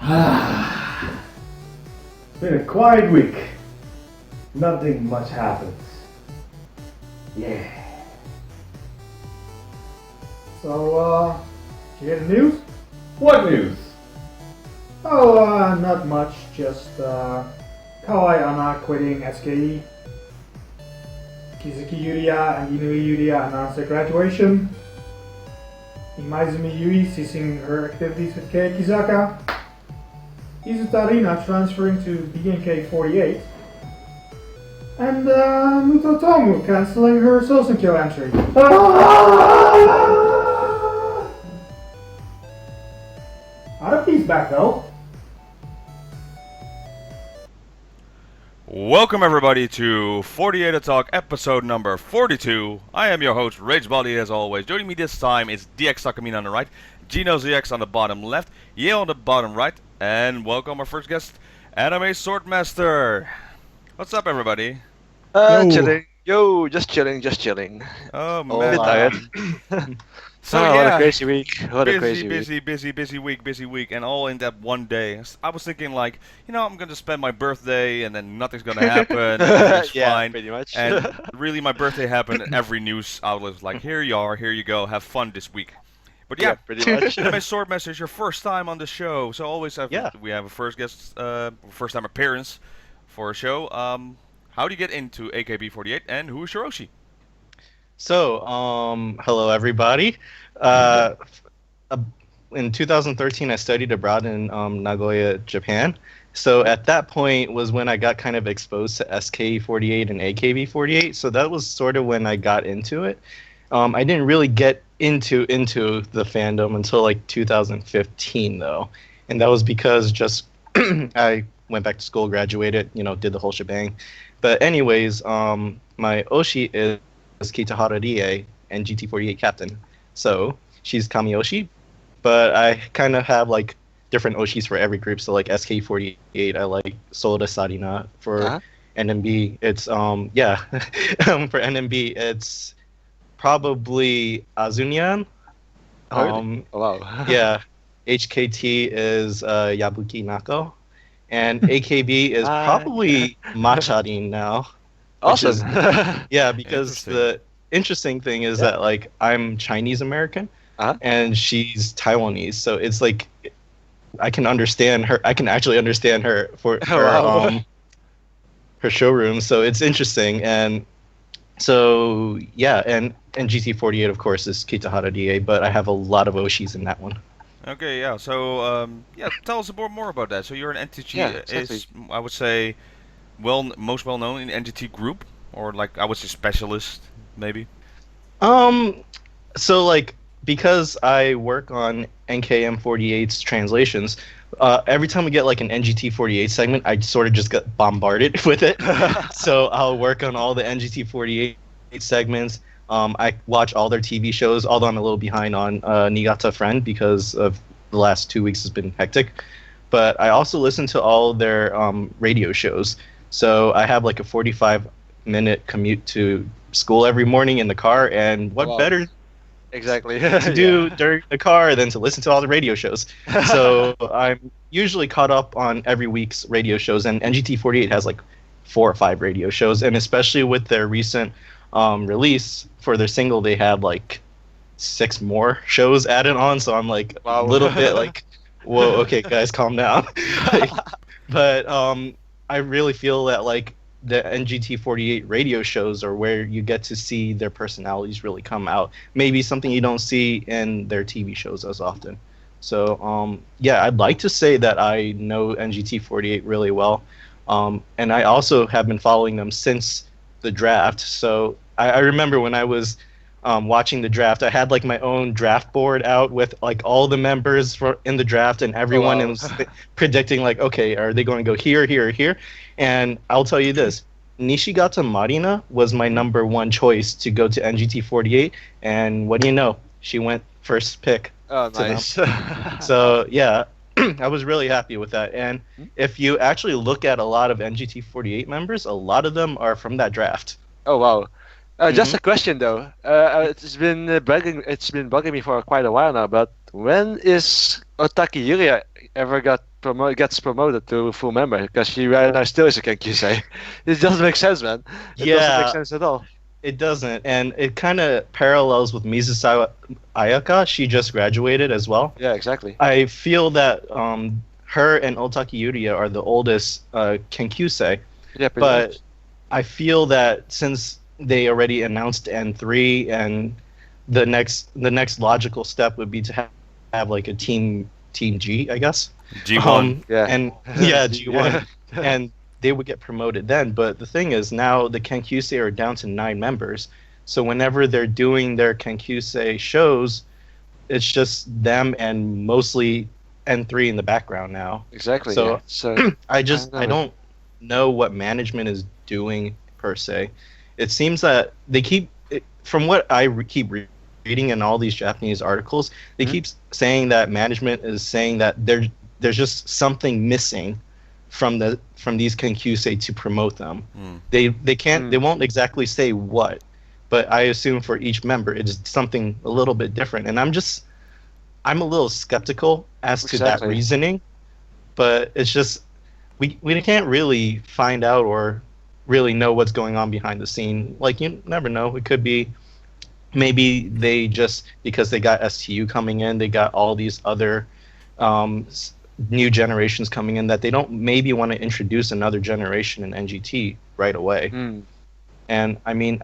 It's been a quiet week. Nothing much happens. Yeah. So, did you hear the news? What news? Oh, not much. Just, Kawai Anna quitting SKE. Kizuki Yuria and Inui Yuria announced their graduation. Imaizumi Yui ceasing her activities with Keikizaka. Izutarina transferring to BNK48. And Muto Tomu cancelling her Sosenkyo entry. Haruki's back though. Welcome everybody to 48 Talk episode number 42. I am your host Ragebody as always. Joining me this time is DXTakamina on the right, Gino ZX on the bottom left, Yale on the bottom right, and welcome our first guest, AnimeSwordMaster. What's up everybody? Chilling. Yo, just chilling. Oh Oh, man. tired. So What yeah, a crazy week. What a crazy week. busy week, and all in that one day. I was thinking like, I'm gonna spend my birthday, and then nothing's gonna happen, and everything's Yeah, fine. pretty much. And really, my birthday happened, and every news outlet was like, here you are, here you go, have fun this week. But yeah, pretty much. Anime Swordmaster is your first time on the show, so always we have a first guest, first time appearance for a show. How do you get into AKB48, and who is Shiroshi? So, hello everybody. In 2013, I studied abroad in Nagoya, Japan. So at that point was when I got kind of exposed to SK48 and AKB48. So that was sort of when I got into it. I didn't really get into the fandom until like 2015 though, and that was because just I went back to school, graduated, did the whole shebang. But anyways, my Oshi is Kitahara Rie and GT48 captain. So she's Kamiyoshi, but I kind of have like different Oshis for every group. So like SK48, I like Soda Sarina. For NMB, it's for NMB, it's probably Azunyan. Oh, wow. Yeah, HKT is Yabuki Nako, and AKB is probably Macharin now. Awesome. Yeah, because the interesting thing is that like I'm Chinese American and she's Taiwanese, so it's like I can understand her. I can actually understand her for her her showroom. So it's interesting, and so yeah, and GT48 of course is Kitahara Die, but I have a lot of Oshis in that one. Okay, yeah. So tell us more about that. So you're an entity, is I would say most well known in entity group, or like I would say specialist maybe. So like because I work on NKM48's translations, every time we get like an NGT48 segment, I sort of just get bombarded with it. So I'll work on all the NGT48 segments. I watch all their TV shows, although I'm a little behind on Niigata Friend because of the last 2 weeks has been hectic. But I also listen to all their radio shows. So I have like a 45-minute commute to school every morning in the car, and what better to do during the car than to listen to all the radio shows. So I'm usually caught up on every week's radio shows, and NGT48 has like 4 or 5 radio shows, and especially with their recent release for their single, they had like 6 more shows added on, so I'm like a little bit like, whoa, okay guys, calm down. But I really feel that like the NGT48 radio shows are where you get to see their personalities really come out. Maybe something you don't see in their TV shows as often. So yeah, I'd like to say that I know NGT48 really well. And I also have been following them since the draft. So I remember when I was watching the draft, I had like my own draft board out with like all the members in the draft, and everyone was predicting like, okay, are they going to go here, here, or here? And I'll tell you this, Nishigata Marina was my number 1 choice to go to NGT48, and what do you know? She went first pick. Oh, nice. So yeah, I was really happy with that. And if you actually look at a lot of NGT48 members, a lot of them are from that draft. Oh wow. Just a question though. It's been bugging me for quite a while now. But when is Otaki Yuria ever got gets promoted to full member because she right now still is a Kenkyusei. It doesn't make sense, man. It doesn't make Yeah, sense at all. it doesn't, and it kind of parallels with Mizusawa Ayaka. She just graduated as well. Yeah, exactly. I feel that her and Otaki Yuria are the oldest Kenkyusei, Yeah, pretty but much. I feel that since they already announced N3, and the next logical step would be to have like a team G, I guess. G1. Yeah. And yeah, Yeah. G1, and they would get promoted then. But the thing is, now the Kenkyusei are down to 9 members. So whenever they're doing their Kenkyusei shows, it's just them and mostly N3 in the background now. Exactly. So yeah. So I know. don't know what management is doing per se. It seems that they keep, from what I keep reading in all these Japanese articles, they keep saying that management is saying that there's just something missing from these Kenkyusei to promote them. They can't they won't exactly say what, but I assume for each member it's something a little bit different, and I'm a little skeptical as to that Exactly. reasoning, but it's just we can't really find out or really know what's going on behind the scene. Like, you never know. It could be maybe they just, because they got STU coming in, they got all these other new generations coming in, that they don't maybe want to introduce another generation in NGT right away. And I mean,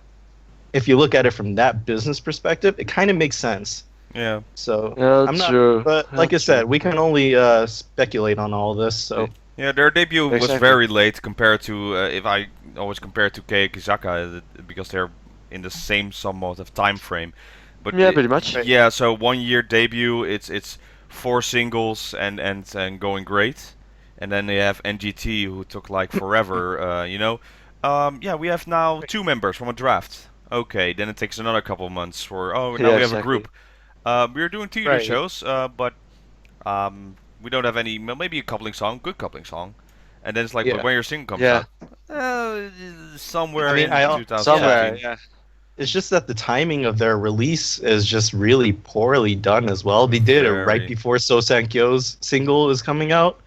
if you look at it from that business perspective, it kind of makes sense. Yeah. So Yeah, I'm not, true. but like I said, we can only speculate on all this. So Yeah, their debut was Exactly. very late compared to, if I always compare it to Keikizaka, because they're in the same somewhat of time frame. But Yeah, pretty much. yeah, so 1 year debut, it's 4 singles and going great, and then they have NGT who took like forever, you know. Yeah, we have now 2 members from a draft. Okay, then it takes another couple of months for now Yeah, we have a exactly. group. We're doing 2 Right. shows, but we don't have any. Maybe a coupling song, good coupling song, and then it's like, Yeah. but when your single comes Yeah. out, somewhere I mean, in I- 2017. Somewhere. Yeah. it's just that the timing of their release is just really poorly done as well. They did it right Very. before So Sankyo's single is coming out.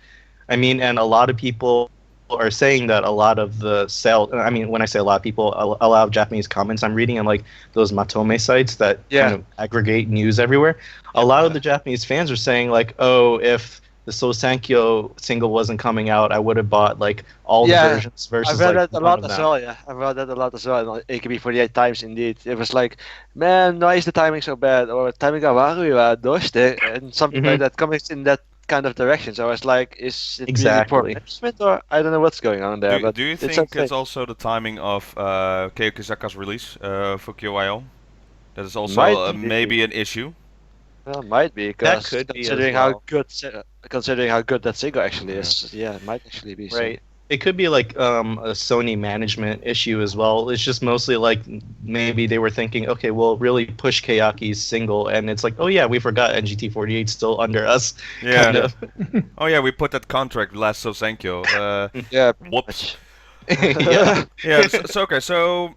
I mean, and a lot of people are saying that a lot of the sale. I mean, when I say a lot of people, a lot of Japanese comments I'm reading on like those Matome sites that Yeah. kind of aggregate news everywhere. A lot of the Japanese fans are saying like, oh, if the So Sankyo single wasn't coming out, I would have bought like all Yeah, the versions versus I've read like that a one lot of as them. well. Yeah, I've read that a lot as well. On AKB48 times, indeed. It was like, man, why is the timing so bad? Or timing ga waru wa doshite? And something like that coming in that kind of direction. So I was like, is it really poor Exactly. management, or I don't know what's going on there. But Do you it's think okay. it's also the timing of Keikizaka's release for KyoIO? That is also Might be. maybe an issue. Well, might be because could be as considering well. how good that single actually is. Yeah, it might actually be. so. Right. It could be like a Sony management issue as well. It's just mostly like maybe they were thinking, okay, we'll really push Kayaki's single, and it's like, oh yeah, we forgot NGT48 still under us. Yeah. Kind of. Oh yeah, we put that contract last So Sankyo. Yeah. pretty Whoops. much. yeah. Yeah. So okay. So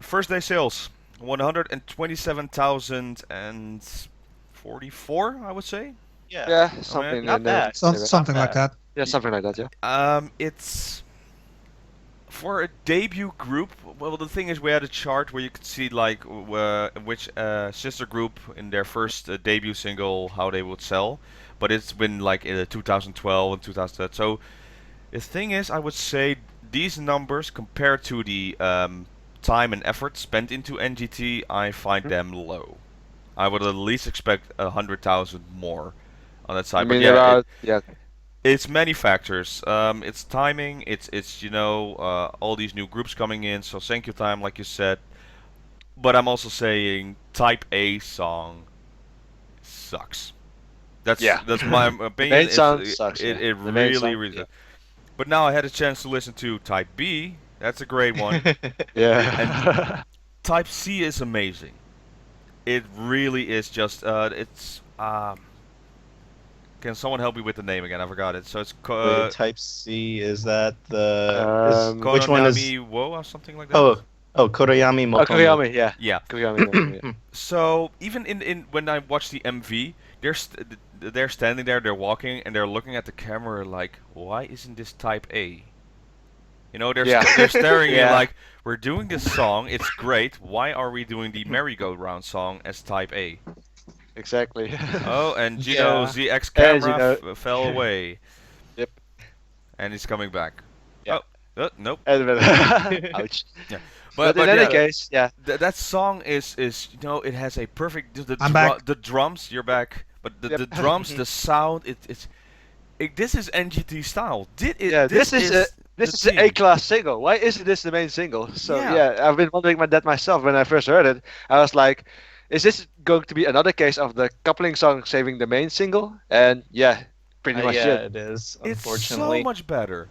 first day sales, 127,044, I would say. Yeah, something not in there. bad. Something like that. Yeah, something like that. Yeah. It's for a debut group. Well, the thing is, we had a chart where you could see like which sister group in their first debut single how they would sell, but it's been like in 2012 and 2000. So the thing is, I would say these numbers compared to the time and effort spent into NGT, I find them low. I would at least expect 100,000 more on that side. I But mean, yeah, about yeah. it's many factors. It's timing. It's you know all these new groups coming in. So thank you time, like you said. But I'm also saying Type A song sucks. That's Yeah. my opinion. main It's- sound it sucks, it, yeah. it The main really sound, really. yeah. But now I had a chance to listen to Type B. That's a great one. Yeah. Type C is amazing. It really is just it's can someone help me with the name again? I forgot it. So it's Wait, Type C, is that the Um, which one is Kononami Wo or something like that. oh Oh, Koreami Oh, Motomu. Koreami, yeah. Yeah. Koreami, yeah. So even in when I watch the MV, they're standing there, they're walking, and they're looking at the camera like, why isn't this type A? You know, Yeah. they're staring at you Yeah. like, we're doing this song, it's great. Why are we doing the merry-go-round song as type A? Exactly. Oh, and Gino Yeah. ZX Hey, camera Gino. fell away, Yep. and he's coming back. Yeah. Oh, nope. Ouch. Yeah. But in any case, yeah. That song is it has a perfect I'm back. the drums. You're back, but Yep. the drums, the sound. This is NGT style. Yeah, this is the an A-class single. Why isn't this the main single? So Yeah. yeah, I've been wondering about that myself when I first heard it. I was like, is this going to be another case of the coupling song saving the main single? And yeah, pretty much Yeah, it. it is. It's Unfortunately, so much better.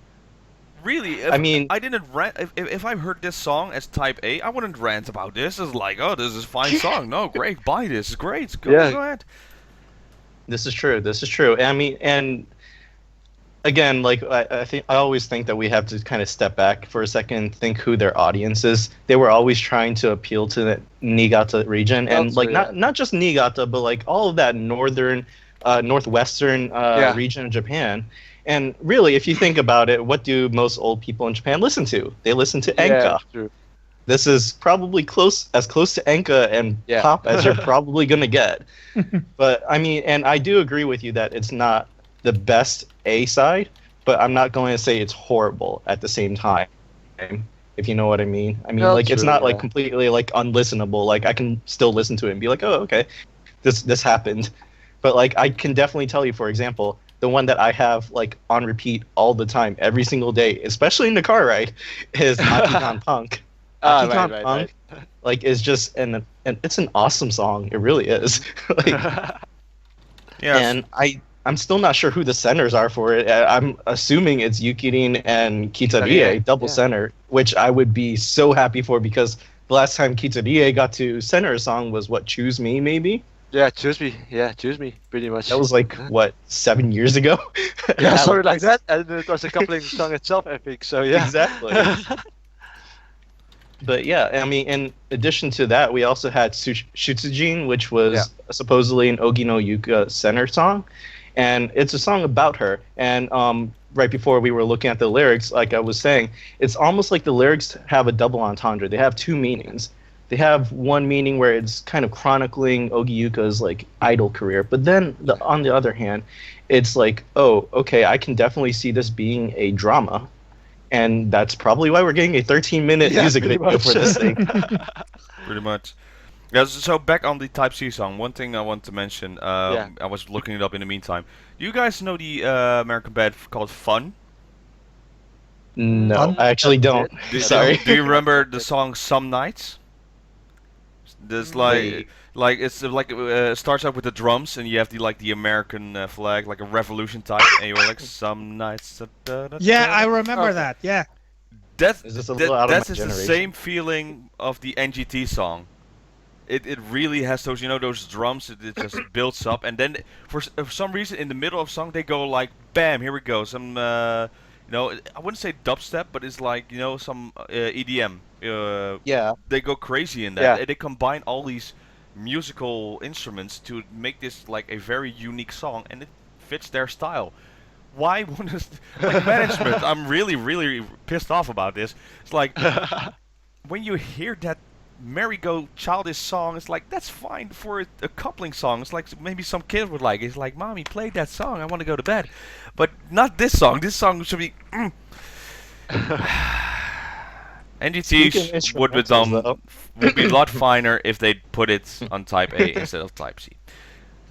Really, I mean- I didn't rant. If I heard this song as Type A, I wouldn't rant about this. It's like, oh, this is a fine song. No, great, buy this. It's great. Go ahead. this is true. This is true. I mean, and again, like I always think that we have to kind of step back for a second and think who their audience is. They were always trying to appeal to the Niigata region, and That's like true, yeah. not just Niigata, but like all of that northwestern Yeah. region of Japan. And really, if you think about it, what do most old people in Japan listen to? They listen to enka. Yeah, true. This is probably as close to enka and Yeah. pop as you're probably gonna get. But I mean, and I do agree with you that it's not the best A side, but I'm not going to say it's horrible at the same time. If you know what I mean. I mean, No, like it's true, not like yeah. completely like unlistenable. Like I can still listen to it and be like, oh, okay, this happened. But like I can definitely tell you, for example, the one that I have like on repeat all the time, every single day, especially in the car ride, is Akikan Punk. Ah, Akikan right. Punk, like, is just and it's an awesome song. It really is. Like, Yeah. and I'm still not sure who the centers are for it. I'm assuming it's Yukirin and Kitarie, Kitarie, double yeah. center, which I would be so happy for because the last time Kitarie got to center a song was what, Choose Me, maybe? Yeah, choose me. Yeah, choose me. Pretty much. That was like, what, 7 years ago? Yeah, something like that. And it was a coupling song itself, I think. So yeah. Exactly. But yeah, I mean, in addition to that, we also had Shutsujin, which was supposedly an Ogi no Yuka center song. And it's a song about her. And right before we were looking at the lyrics, like I was saying, it's almost like the lyrics have a double entendre. They have two meanings. They have one meaning where it's kind of chronicling Ogi Yuka's like idol career, but then on the other hand, it's like, oh, okay, I can definitely see this being a drama, and that's probably why we're getting a 13-minute music pretty video much. for this thing. Pretty much. Yeah, so back on the Type C song, one thing I want to mention, Yeah. I was looking it up in the meantime. Do you guys know the American band called Fun? No, I actually don't. Sorry. Do you remember the song Some Nights? There's Wait. like it's like starts out with the drums and you have the American flag, like a revolution type, and you're like some nights. Yeah, I remember Okay. that. Yeah. That's Is this a little out of that's my just the generation? same feeling of the NGT song. It really has those those drums. It just builds up, and then for some reason in the middle of song they go like bam, here we go, some I wouldn't say dubstep, but it's like some EDM. Yeah. They go crazy in that. Yeah. They combine all these musical instruments to make this like a very unique song, and it fits their style. Why wouldn't like management? I'm really pissed off about this. It's like when you hear that merry-go childish song, it's like that's fine for a coupling song. It's like maybe some kid would like it. It's like, mommy, play that song. I want to go to bed, but not this song. This song should be. NGT would be instrumentals, would be a lot finer if they put it on Type A instead of Type C.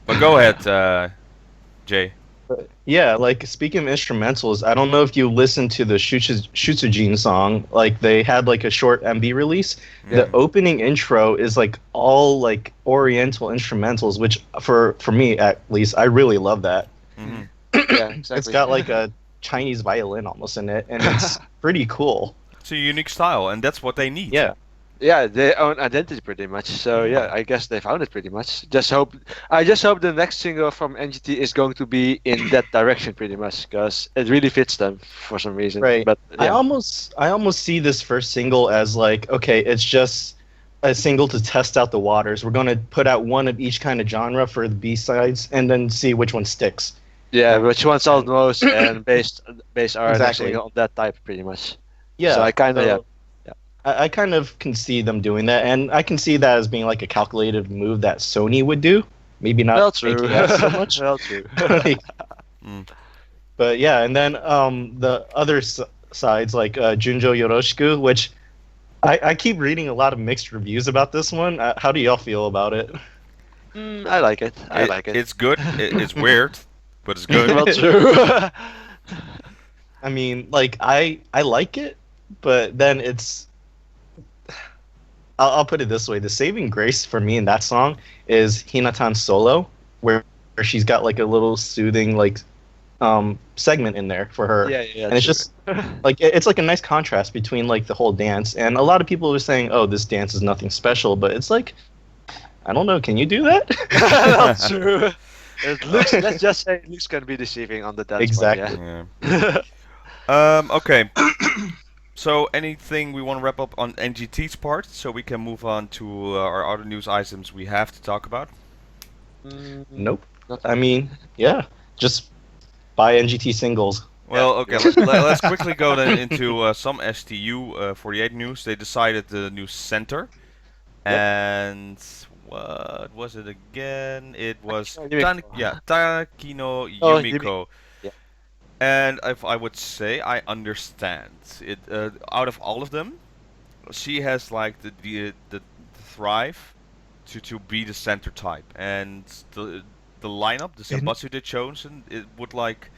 But go ahead, Jay. Yeah, like speaking of instrumentals, I don't know if you listened to the Shutsujin song. Like they had like a short MV release. The opening intro is like all like Oriental instrumentals, which for me at least, I really love that. Mm-hmm. Yeah, exactly. It's got like a Chinese violin almost in it, and it's pretty cool. It's a unique style, and that's what they need. Yeah. yeah, their own identity pretty much. So yeah, I guess they found it pretty much. I just hope the next single from NGT is going to be in that direction pretty much, because it really fits them for some reason. Right. But I yeah, almost see this first single as like, okay, it's just a single to test out the waters. We're gonna put out one of each kind of genre for the B sides, and then see which one sticks. yeah, which one sold most and base our next Exactly. single on that type pretty much. Yeah. So I kind of so yeah. I kind of can see them doing that, and I can see that as being like a calculated move that Sony would do. Maybe not Well, true. AKS so much. Well, true. Mm. But yeah, and then the other sides like Junjo Yoroshiku, which I keep reading a lot of mixed reviews about this one. How do y'all feel about it? I like it. I like it. It's good. It's weird, but it's good. Well, true. I mean, like I like it, but then it's. I'll put it this way: the saving grace for me in that song is Hinatan's solo, where she's got like a little soothing like segment in there for her. Yeah, and it's true. just like it's like a nice contrast between like the whole dance, and a lot of people were saying, "Oh, this dance is nothing special," but it's like, I don't know, can you do that? That's true. Let's just say it looks can be deceiving on the dance. Exactly. Yeah. Okay. So anything we want to wrap up on NGT's part, so we can move on to our other news items we have to talk about. Nope. I mean, yeah, just buy NGT singles. Well, okay, let's quickly go then into some STU 48 news. They decided the new center, and what was it again? It was Takino Yumiko. Yeah. And if I would say, I understand it. Out of all of them, she has like the thrive to be the center type, and the lineup, the Senbatsu they chosen, it would like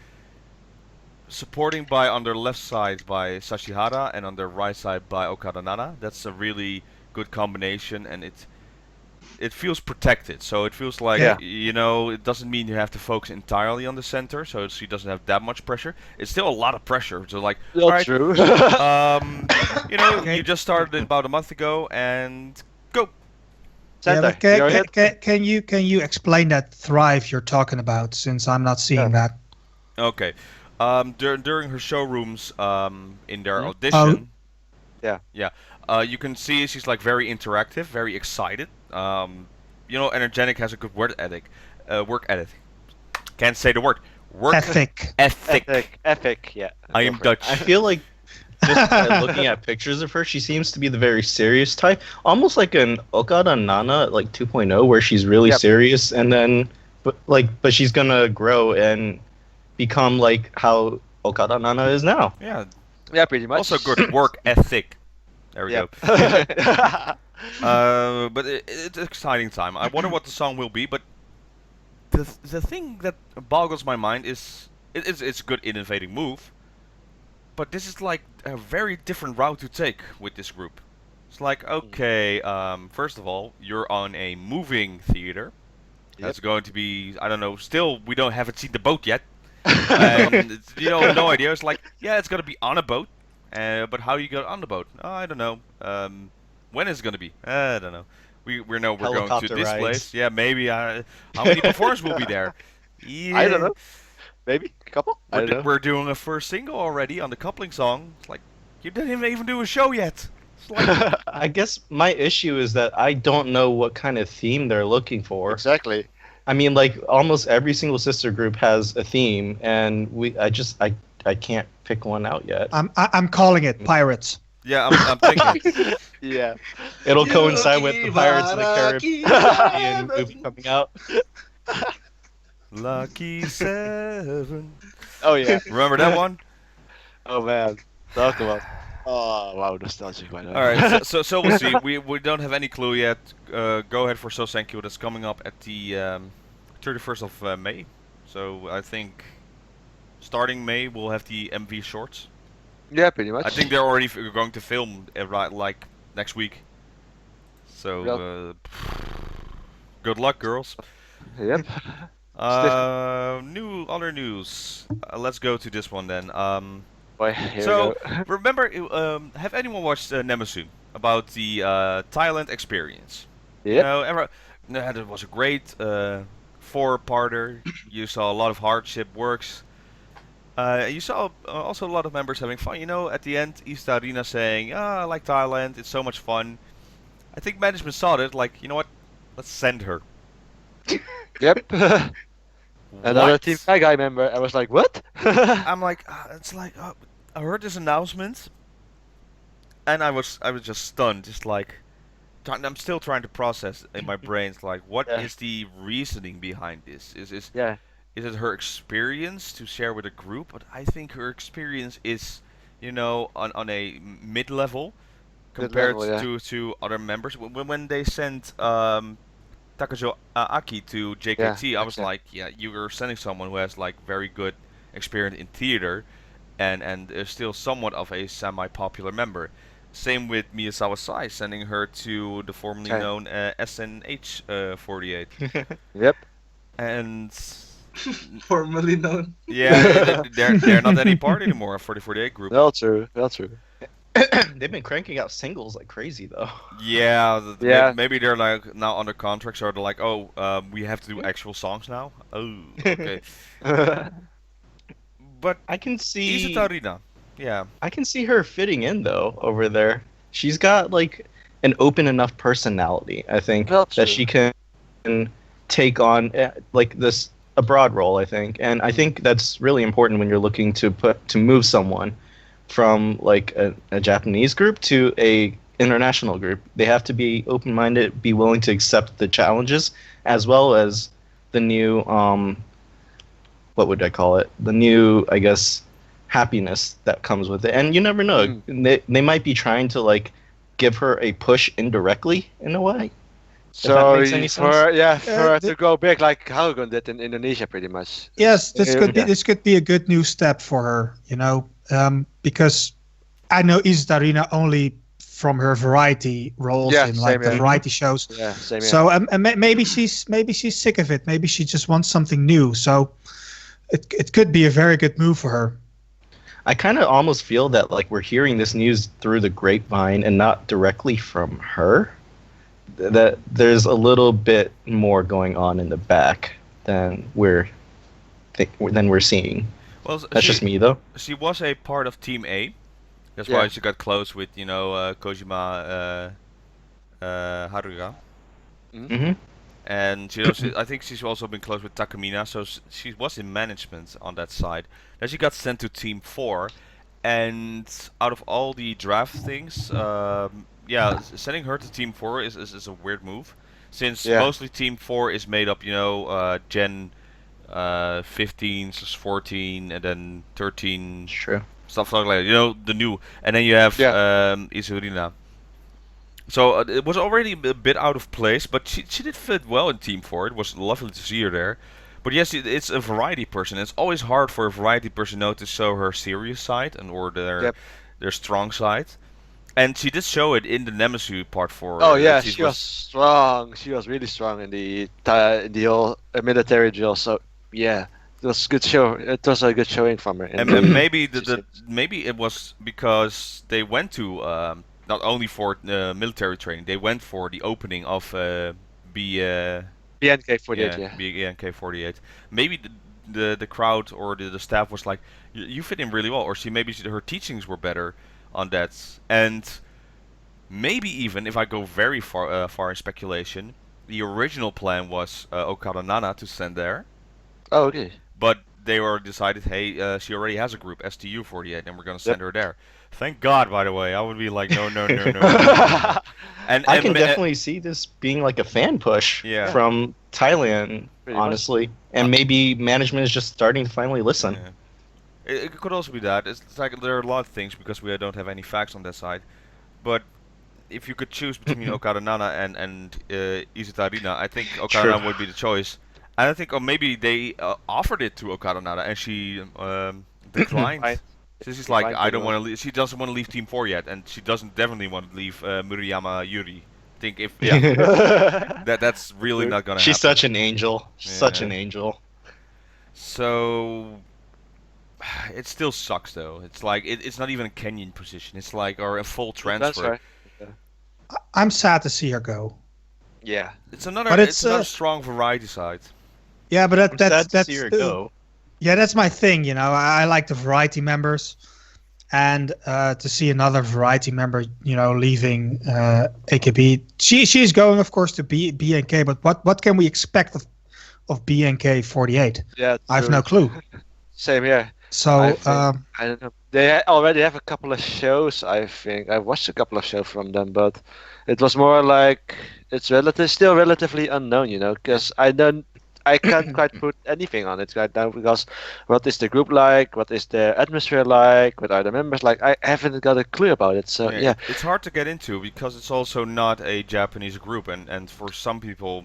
supporting by on their left side by Sashihara and on their right side by Okada Nana. That's a really good combination, and it feels protected. So it feels like, you know, it doesn't mean you have to focus entirely on the center, so she doesn't have that much pressure. It's still a lot of pressure. So like, Well, alright, true. you know, you just started about a month ago, and go. Yeah, Center. but You're it. can you explain that thrive you're talking about? Since I'm not seeing that. Okay. During her showrooms, in their Hmm? audition, Yeah. you can see she's like very interactive, very excited. You know, energetic, has a good work ethic. Can't say the word. Work Ethic. Epic, yeah. I am Dutch. I feel like just by looking at pictures of her, she seems to be the very serious type, almost like an Okada Nana like 2.0, where she's really serious, and then but she's gonna grow and become like how Okada Nana is now. Yeah. Yeah, pretty much. Also good work ethic. There we Yep. go. But it's an exciting time. I wonder what the song will be, but the thing that boggles my mind is it's a good innovating move, but this is like a very different route to take with this group. It's like, okay, first of all, you're on a moving theater. That's going to be, I don't know, still we haven't seen the boat yet. And you know, no idea. It's like, yeah, it's gonna be on a boat, but how you get on the boat? Oh, I don't know. When is it gonna be? I don't know. We know we're going to Helicopter this rides. place. Yeah, maybe. How many performers will be there? Yeah. I don't know. Maybe a couple. I don't know. We're doing a first single already on the coupling song. It's like you didn't even do a show yet. It's like, I guess my issue is that I don't know what kind of theme they're looking for. Exactly. I mean, like almost every single sister group has a theme, and I can't pick one out yet. I'm calling it pirates. yeah, I'm thinking. Yeah. It'll coincide with the Pirates of the Caribbean movie coming out. Lucky 7. Oh yeah. Remember that one? Oh man. Talk about. Oh wow, nostalgic. By the way. All right, so we'll see. We don't have any clue yet. Go ahead for So Thank You. That's coming up at the 31st of May. So I think starting May we'll have the MV shorts. Yeah, pretty much. I think they're already going to film right like next week. So good luck, girls. Yep. Other news. Let's go to this one then. Boy, here So we go. remember, have anyone watched Nemesu? about the Thailand experience. You Yep. know, it was a great four-parter. You saw a lot of hardship works. You saw also a lot of members having fun. You know, at the end, East Arena saying, "Ah, I like Thailand. It's so much fun." I think management saw it. Like, you know what? Let's send her. Yep. Another What? Team Sky guy member. I was like, what? I'm like, it's like I heard this announcement, and I was just stunned. Just like, I'm still trying to process in my brain. It's like, what Yeah. is the reasoning behind this? Yeah. Is it her experience to share with a group? But I think her experience is, you know, on a mid-level compared Mid-level, yeah. to other members. When they sent Takajo Aki to JKT, Yeah, I was yeah. like, yeah, you are sending someone who has like very good experience in theater, and is still somewhat of a semi-popular member. Same with Miyazawa Sai, sending her to the formerly Okay. known SNH 48, Yep. and Formerly known. yeah, they're not any part anymore for the 48 group. Well true. Well true. They've been cranking out singles like crazy though. Yeah, Yeah. maybe they're like now under contract, so they're like, oh, we have to do actual songs now. Oh, okay. But I can see Izutarina, yeah, I can see her fitting in though over there. She's got like an open enough personality, I think, Well, that true. she can take on like this a broad role, I think. And I think that's really important when you're looking to move someone from like a Japanese group to a international group. They have to be open-minded, be willing to accept the challenges as well as the new what would I call it? The new, I guess, happiness that comes with it. And you never know. They might be trying to like give her a push indirectly in a way. So makes any for sense. for her to go big like Haugen did in Indonesia, pretty much. Yes, this could be Yeah. this could be a good new step for her, you know, because I know Izutarina only from her variety roles Yeah, in like same the here. variety shows. Yeah, same here. So maybe she's sick of it. Maybe she just wants something new. So it could be a very good move for her. I kind of almost feel that like we're hearing this news through the grapevine and not directly from her. That there's a little bit more going on in the back than we're seeing. well, That's just me though. She was a part of Team A. That's Yeah. why she got close with, you know, Kojima Haruga. Hmm. And she also, I think she's also been close with Takamina, so she was in management on that side. Then she got sent to Team 4, and out of all the draft things, yeah, sending her to Team 4 is a weird move, since Yeah. mostly Team 4 is made up, you know, Gen 15, 14, and then 13, True. stuff like that. You know, the new, and then you have Yeah. Isurina. So it was already a bit out of place, but she did fit well in Team 4. It was lovely to see her there. But yes, it's a variety person. It's always hard for a variety person now to show her serious side and or Yep. their strong side. And she did show it in the Nemesis part 4. Oh yeah, she was strong. She was really strong in the whole military drill. So yeah, it was good show. It was a good showing from her. And maybe She said- maybe it was because they went to not only for military training, they went for the opening of BNK48. Yeah. BNK48. Maybe the crowd or the staff was like, you fit in really well, or her teachings were better on that, and maybe even if I go very far in speculation, the original plan was Okada Nana to send there, Oh okay. but they were decided, hey, she already has a group, STU48, and we're gonna send her there. Thank God, by the way. I would be like, no. And I can definitely see this being like a fan push Yeah. from Thailand, Pretty much. honestly. And maybe management is just starting to finally listen. Yeah. It could also be that. It's like there are a lot of things because we don't have any facts on that side. But if you could choose between Okada Nana and Izutarina, I think Okada Nana would be the choice. And I think, or maybe they offered it to Okada Nana and she declined. Fine. She's like, Declined I don't pretty want to leave. She doesn't want to leave Team 4 yet, and she doesn't definitely want to leave Murayama Yuri. Think if that's really not gonna She's happen. such an angel. Such Yeah. an angel. So it still sucks though. It's like it's not even a Kenyan position. It's like or a full transfer. That's right. I'm sad to see her go. Yeah. It's another But it's it's another strong variety side. yeah, but I'm sad to see her go. yeah, that's my thing. You know, I like the variety members, and to see another variety member, you know, leaving AKB. She's going, of course, to BNK. But what can we expect of BNK48? Yeah. I have True. no clue. Same here. So I think, I don't know. They already have a couple of shows. I think I watched a couple of shows from them, but it was more like it's still relatively unknown, you know, because I can't quite put anything on it right now because what is the group like? What is the atmosphere like? What are the members like? I haven't got a clue about it. So yeah. It's hard to get into because it's also not a Japanese group, and for some people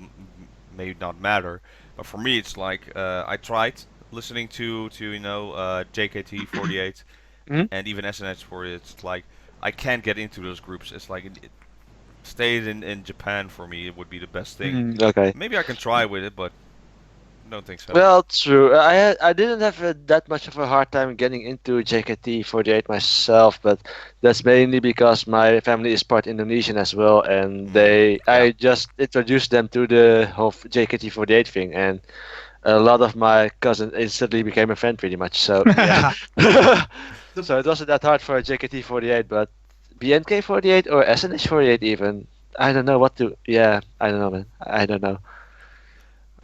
may not matter, but for me it's like I tried listening to JKT48 Mhm. and even SNH48. It's like I can't get into those groups. It's like it stayed in Japan for me. It would be the best thing. Okay. Maybe I can try with it, but don't think so. Well, true. I didn't have that much of a hard time getting into JKT48 myself, but that's mainly because my family is part Indonesian as well, and I just introduced them to the whole JKT48 thing, and a lot of my cousins instantly became a friend pretty much. So yeah. So it wasn't that hard for JKT48, but BNK48 or SNH48 even. I don't know what to. Yeah, I don't know, man. I don't know.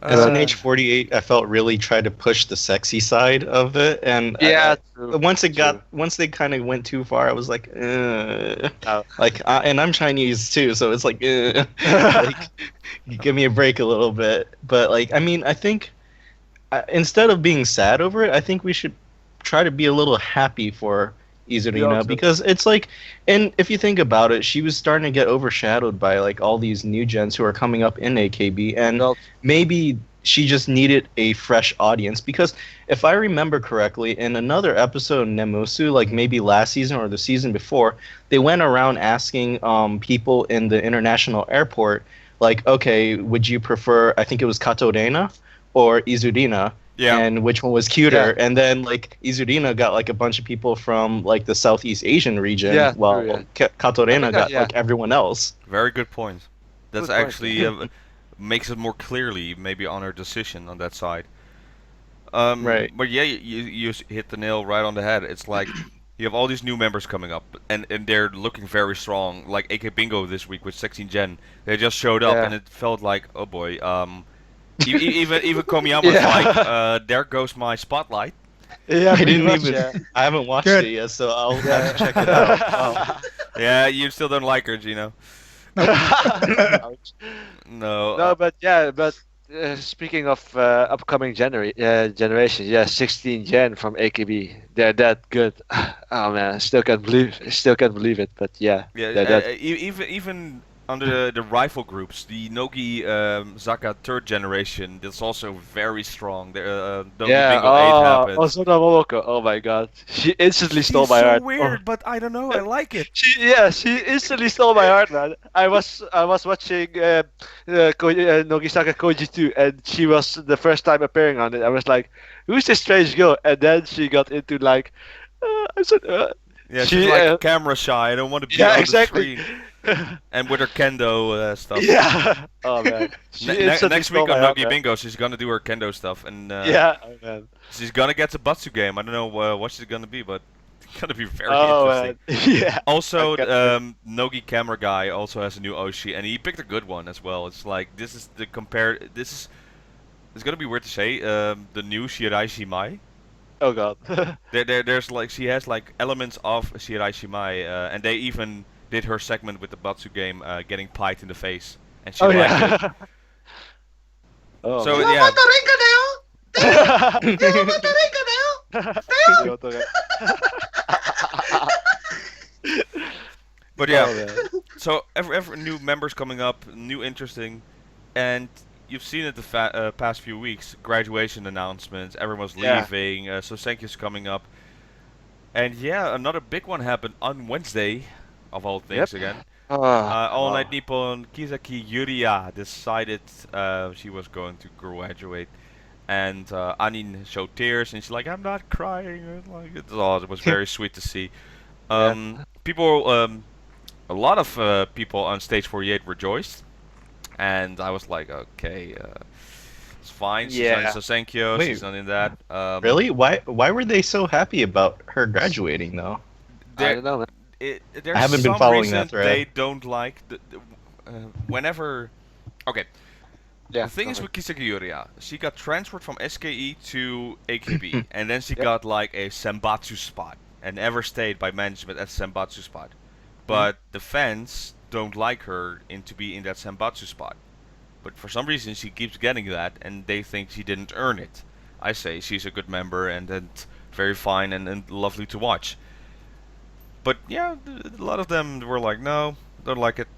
SNH48, I felt really tried to push the sexy side of it, and Yeah, true. once True. they kind of went too far, I was like, Oh. like, and I'm Chinese too, so it's like, like, give me a break a little bit. But like, I mean, I think instead of being sad over it, I think we should try to be a little happy for Izurina because it's like, and if you think about it, she was starting to get overshadowed by like all these new gens who are coming up in AKB, and maybe she just needed a fresh audience because if I remember correctly, in another episode of Nemosu, like maybe last season or the season before, they went around asking people in the international airport, like, okay, would you prefer, I think it was Katorena or Izurina? Yeah. And which one was cuter? Yeah. And then like Izurina got like a bunch of people from like the Southeast Asian region, while Katorena got like everyone else. Very good point. That's actually makes it more clearly maybe on her decision on that side. Right. But yeah, you hit the nail right on the head. It's like you have all these new members coming up, and they're looking very strong. Like AK Bingo this week with 16 Gen, they just showed up, and it felt like, oh boy. Even Komiyama's like, there goes my spotlight. Yeah, I haven't watched it yet, so I'll have to check it out. Wow. Yeah, you still don't like her, Gino. No, but speaking of upcoming generation, 16 Gen from AKB, they're that good. Oh man, I still can't believe it. But even under the rival groups, the Nogi Zaka third generation, that's also very strong. Nogi Bingo 8 happened. Sona Momoko, oh my god. She instantly stole my heart. She's so weird, but I don't know, I like it. She instantly stole my heart, man. I was watching Nogisaka Koji 2, and she was the first time appearing on it. I was like, who's this strange girl? And then she got into like, I said, she's like camera shy. I don't want to be on the screen. And with her kendo stuff. Yeah. Oh man. Next week on Nogi Bingo, she's gonna do her kendo stuff, and man. She's gonna get a Batsu game. I don't know what she's gonna be, but it's gonna be very interesting. Yeah. Also, Nogi Camera Guy also has a new Oshi, and he picked a good one as well. It's like it's gonna be weird to say. The new Shirai Shimai. Oh god. There's like she has like elements of Shirai Shimai, and they even did her segment with the Batsu game, getting pied in the face, and she liked it. Oh. So But yeah, so every new members coming up, new interesting, and you've seen it the past few weeks. Graduation announcements, everyone's leaving, so Senkyo's coming up, and yeah, another big one happened on Wednesday. Of all things again. All Night Nippon Kizaki Yuria decided she was going to graduate, and Anin showed tears, and she's like, "I'm not crying." Like it was very sweet to see. People a lot of people on stage 48 rejoiced, and I was like, okay, it's fine. She's not in Yeah. Sosenkyo. Wait. She's not in that. Really? Why were they so happy about her graduating though? I There, don't know, man. there's I haven't been some following reason that thread. they don't like whenever. Okay, Yeah. the thing is with Kiseki Yuria, she got transferred from SKE to AKB, and then she Yep. got like a Senbatsu spot, and ever stayed by management at Senbatsu spot. But the fans don't like her to be in that Senbatsu spot. But for some reason she keeps getting that, and they think she didn't earn it. I say she's a good member and very fine and lovely to watch. But yeah, a lot of them were like, no, don't like it.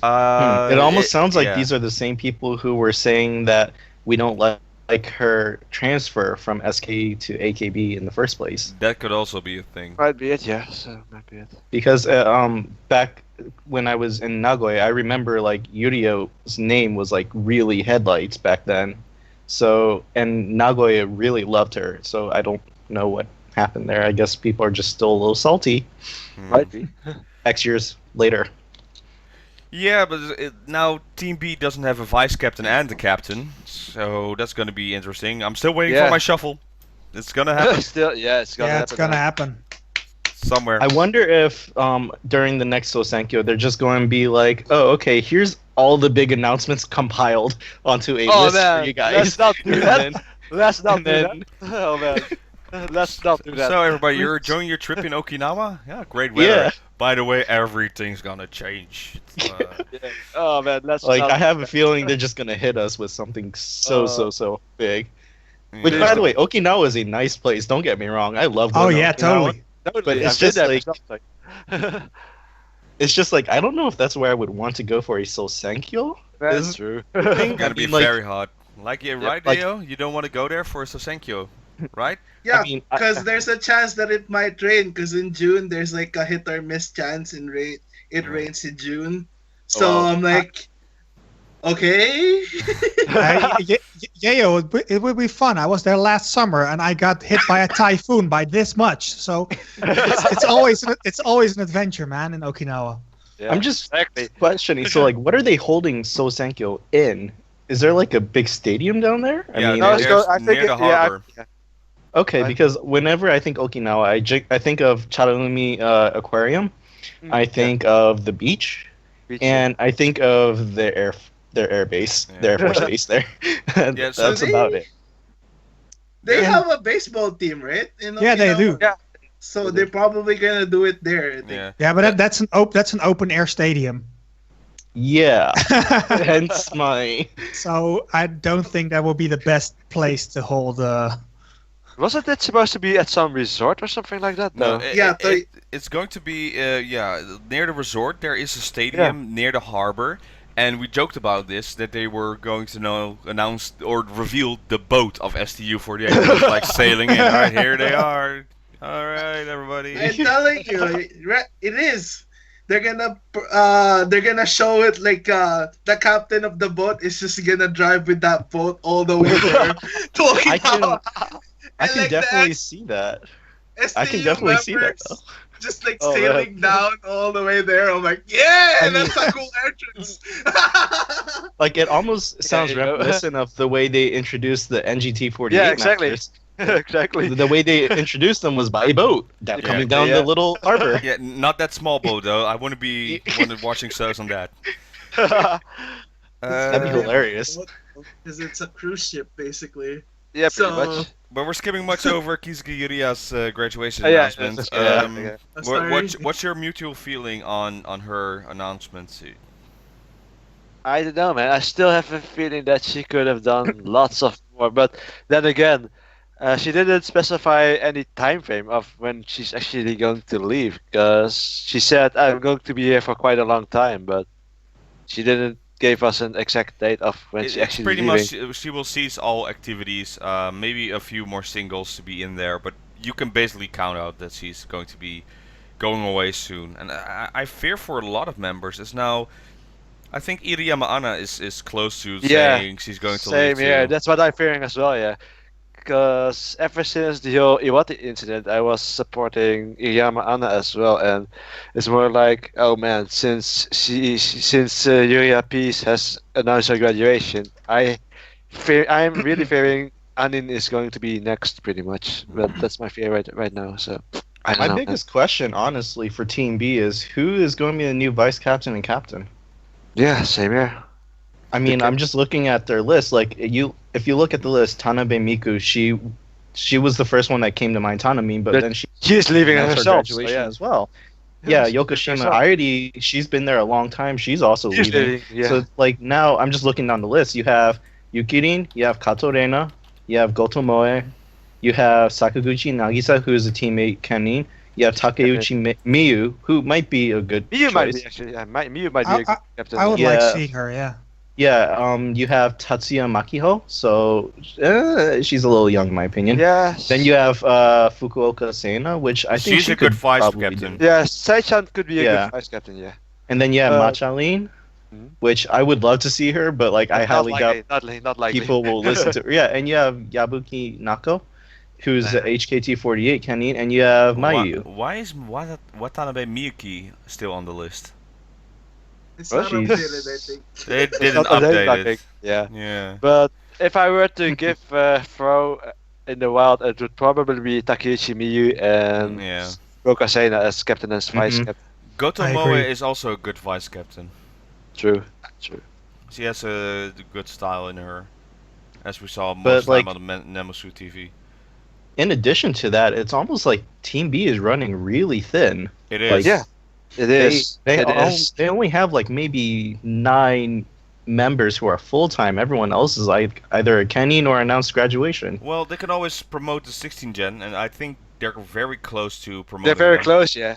It almost sounds like yeah. these are the same people who were saying that we don't like her transfer from SKE to AKB in the first place. That could also be a thing. Might be it, yeah. So might be it. Because back when I was in Nagoya, I remember like Yurio's name was like really headlights back then. So and Nagoya really loved her. So I don't know what happened there. I guess people are just still a little salty. Might be. X years later. Yeah, but now Team B doesn't have a vice captain and a captain, so that's gonna be interesting. I'm still waiting for Yeah. my shuffle. It's gonna happen Still, yeah, it's gonna Yeah, happen. it's gonna happen. somewhere. I wonder if during the next Sosenkyo they're just going to be like, oh, okay, here's all the big announcements compiled onto a Oh list man, for you guys. let's not do And that. then- Let's not and do then- that. Oh man, let's not do that. So everybody, you're enjoying your trip in Okinawa? Yeah, great weather. Yeah. By the way, everything's gonna change. It's, Yeah. Oh man, let's like not I have do a that. feeling they're just going to hit us with something so big. Which, yeah. by the way, Okinawa is a nice place. Don't get me wrong. I love going Oh to yeah, Okinawa. totally. Totally, But it's I've been just there like- myself, like. It's just like I don't know if that's where I would want to go for a Sosenkyo. That's Is- true. It's gonna I be mean, like- very hot. Like, yeah, right, like- Leo? You don't want to go there for a Sosenkyo, right? Yeah, I mean, because there's a chance that it might rain. Because in June there's like a hit or miss chance in rain. It rains in June, so wow. I'm like, okay. Yeah, it would be fun. I was there last summer and I got hit by a typhoon by this much. So it's always an adventure, man, in Okinawa. Yeah, I'm just exactly. questioning. So, like, what are they holding Sosenkyo in? Is there like a big stadium down there? Yeah, mean, no, it's- there's I think near the harbor. okay, because whenever I think Okinawa, I think of Charumi Aquarium, I think of the beach, and I think of their air base, Yeah. their Air Force base there. And Yeah, so that's they- about it. They Yeah. have a baseball team, right? In Yeah, they Okinawa? do. Yeah. So they're probably gonna do it there. I think. Yeah. Yeah, but that's an open air stadium. Yeah, hence my. So I don't think that will be the best place to hold. Wasn't it supposed to be at some resort or something like that? No, No. Yeah, it's going to be near the resort. There is a stadium near the harbor, and we joked about this that they were going to announce or reveal the boat of STU48. It was like sailing in. All right, here they are. All right, everybody. I'm telling you, it is. They're gonna show it like the captain of the boat is just gonna drive with that boat all the way there to I can, Okinawa. I And, can like, definitely the see that. STU I can definitely see that. members Though. Just like Oh, sailing down all the way there. I'm like, yeah, I mean- that's a cool entrance. Like it almost sounds you go. reminiscent of the way they introduced the NGT48. Yeah, exactly. masters. Exactly. The way they introduced them was by boat, coming down Yeah. the little harbor. Yeah, not that small boat though. I wouldn't be watching shows on that. That'd be hilarious. Because it's a cruise ship, basically. Yeah, pretty So- much. But we're skipping much over Kizuki Yuria's graduation Oh, yeah, announcement. that's- yeah. What's your mutual feeling on her announcement? I don't know, man. I still have a feeling that she could have done lots of more. But then again, she didn't specify any time frame of when she's actually going to leave. Because she said, I'm going to be here for quite a long time. But she didn't give us an exact date of when she It's actually pretty leaving. much she will cease all activities. Maybe a few more singles to be in there, but you can basically count out that she's going to be going away soon. And I fear for a lot of members is now. I think Iriyama Anna is close to Yeah, saying she's going to Same leave here. too. That's what I'm fearing as well, yeah. because ever since the whole Iwate incident, I was supporting Iriyama Anna as well, and it's more like, oh man, since Yuria Peace has announced her graduation, I'm really fearing Anin is going to be next, pretty much. But that's my fear right now. So I don't My know. biggest question, honestly, for Team B is who is going to be the new vice captain and captain? Yeah, same here. I mean, Okay. I'm just looking at their list. Like if you look at the list, Tanabe Miku, she was the first one that came to mind, Tanami, but But then she She's leaving announced her herself. So graduation yeah. as well. Yeah, Yeah, she's Yokoshima herself. she's been there a long time. She's also She's leaving. leaving. Yeah. So like now, I'm just looking down the list. You have Yukirin, you have Kato Reina, you have Goto Moe, you have Sakaguchi Nagisa, who is a teammate Kenin. You have Takeuchi Miyu, who might be a good Miyu choice. might be actually. Yeah, Miyu might be a good captain. I would like Yeah. seeing her. Yeah. Yeah, you have Tatsuya Makiho, so she's a little young in my opinion. Yeah. Then you have Fukuoka Seina, which I think She's she a good could vice probably captain. do. Yeah, Saichan could be a Yeah. good vice captain. Yeah. And then you have Uh, Machalin, Mhm. which I would love to see her, but like I highly doubt Not likely. people will listen to her. Yeah, and you have Yabuki Nako, who's the HKT48 Kenin, and you have Mayu. Why is Watanabe Miyuki still on the list? It's Well, not she's- updated, I think. They It's didn't not updated, I update think. it. Yeah. Yeah. But if I were to give throw in the wild, it would probably be Takeuchi Miyu and Yeah. Rokasena as captain and vice Mhm. captain. Goto I Moe agree. is also a good vice captain. True. She has a good style in her, as we saw most But, of the time like- on the Nemosu TV. In addition to that, it's almost like Team B is running really thin. It is. Like, Yeah. It is. They only have like maybe 9 members who are full time. Everyone else is like either a Kenin or announced graduation. Well, they can always promote the 16 gen, and I think they're very close to promoting. They're very them. close. Yeah.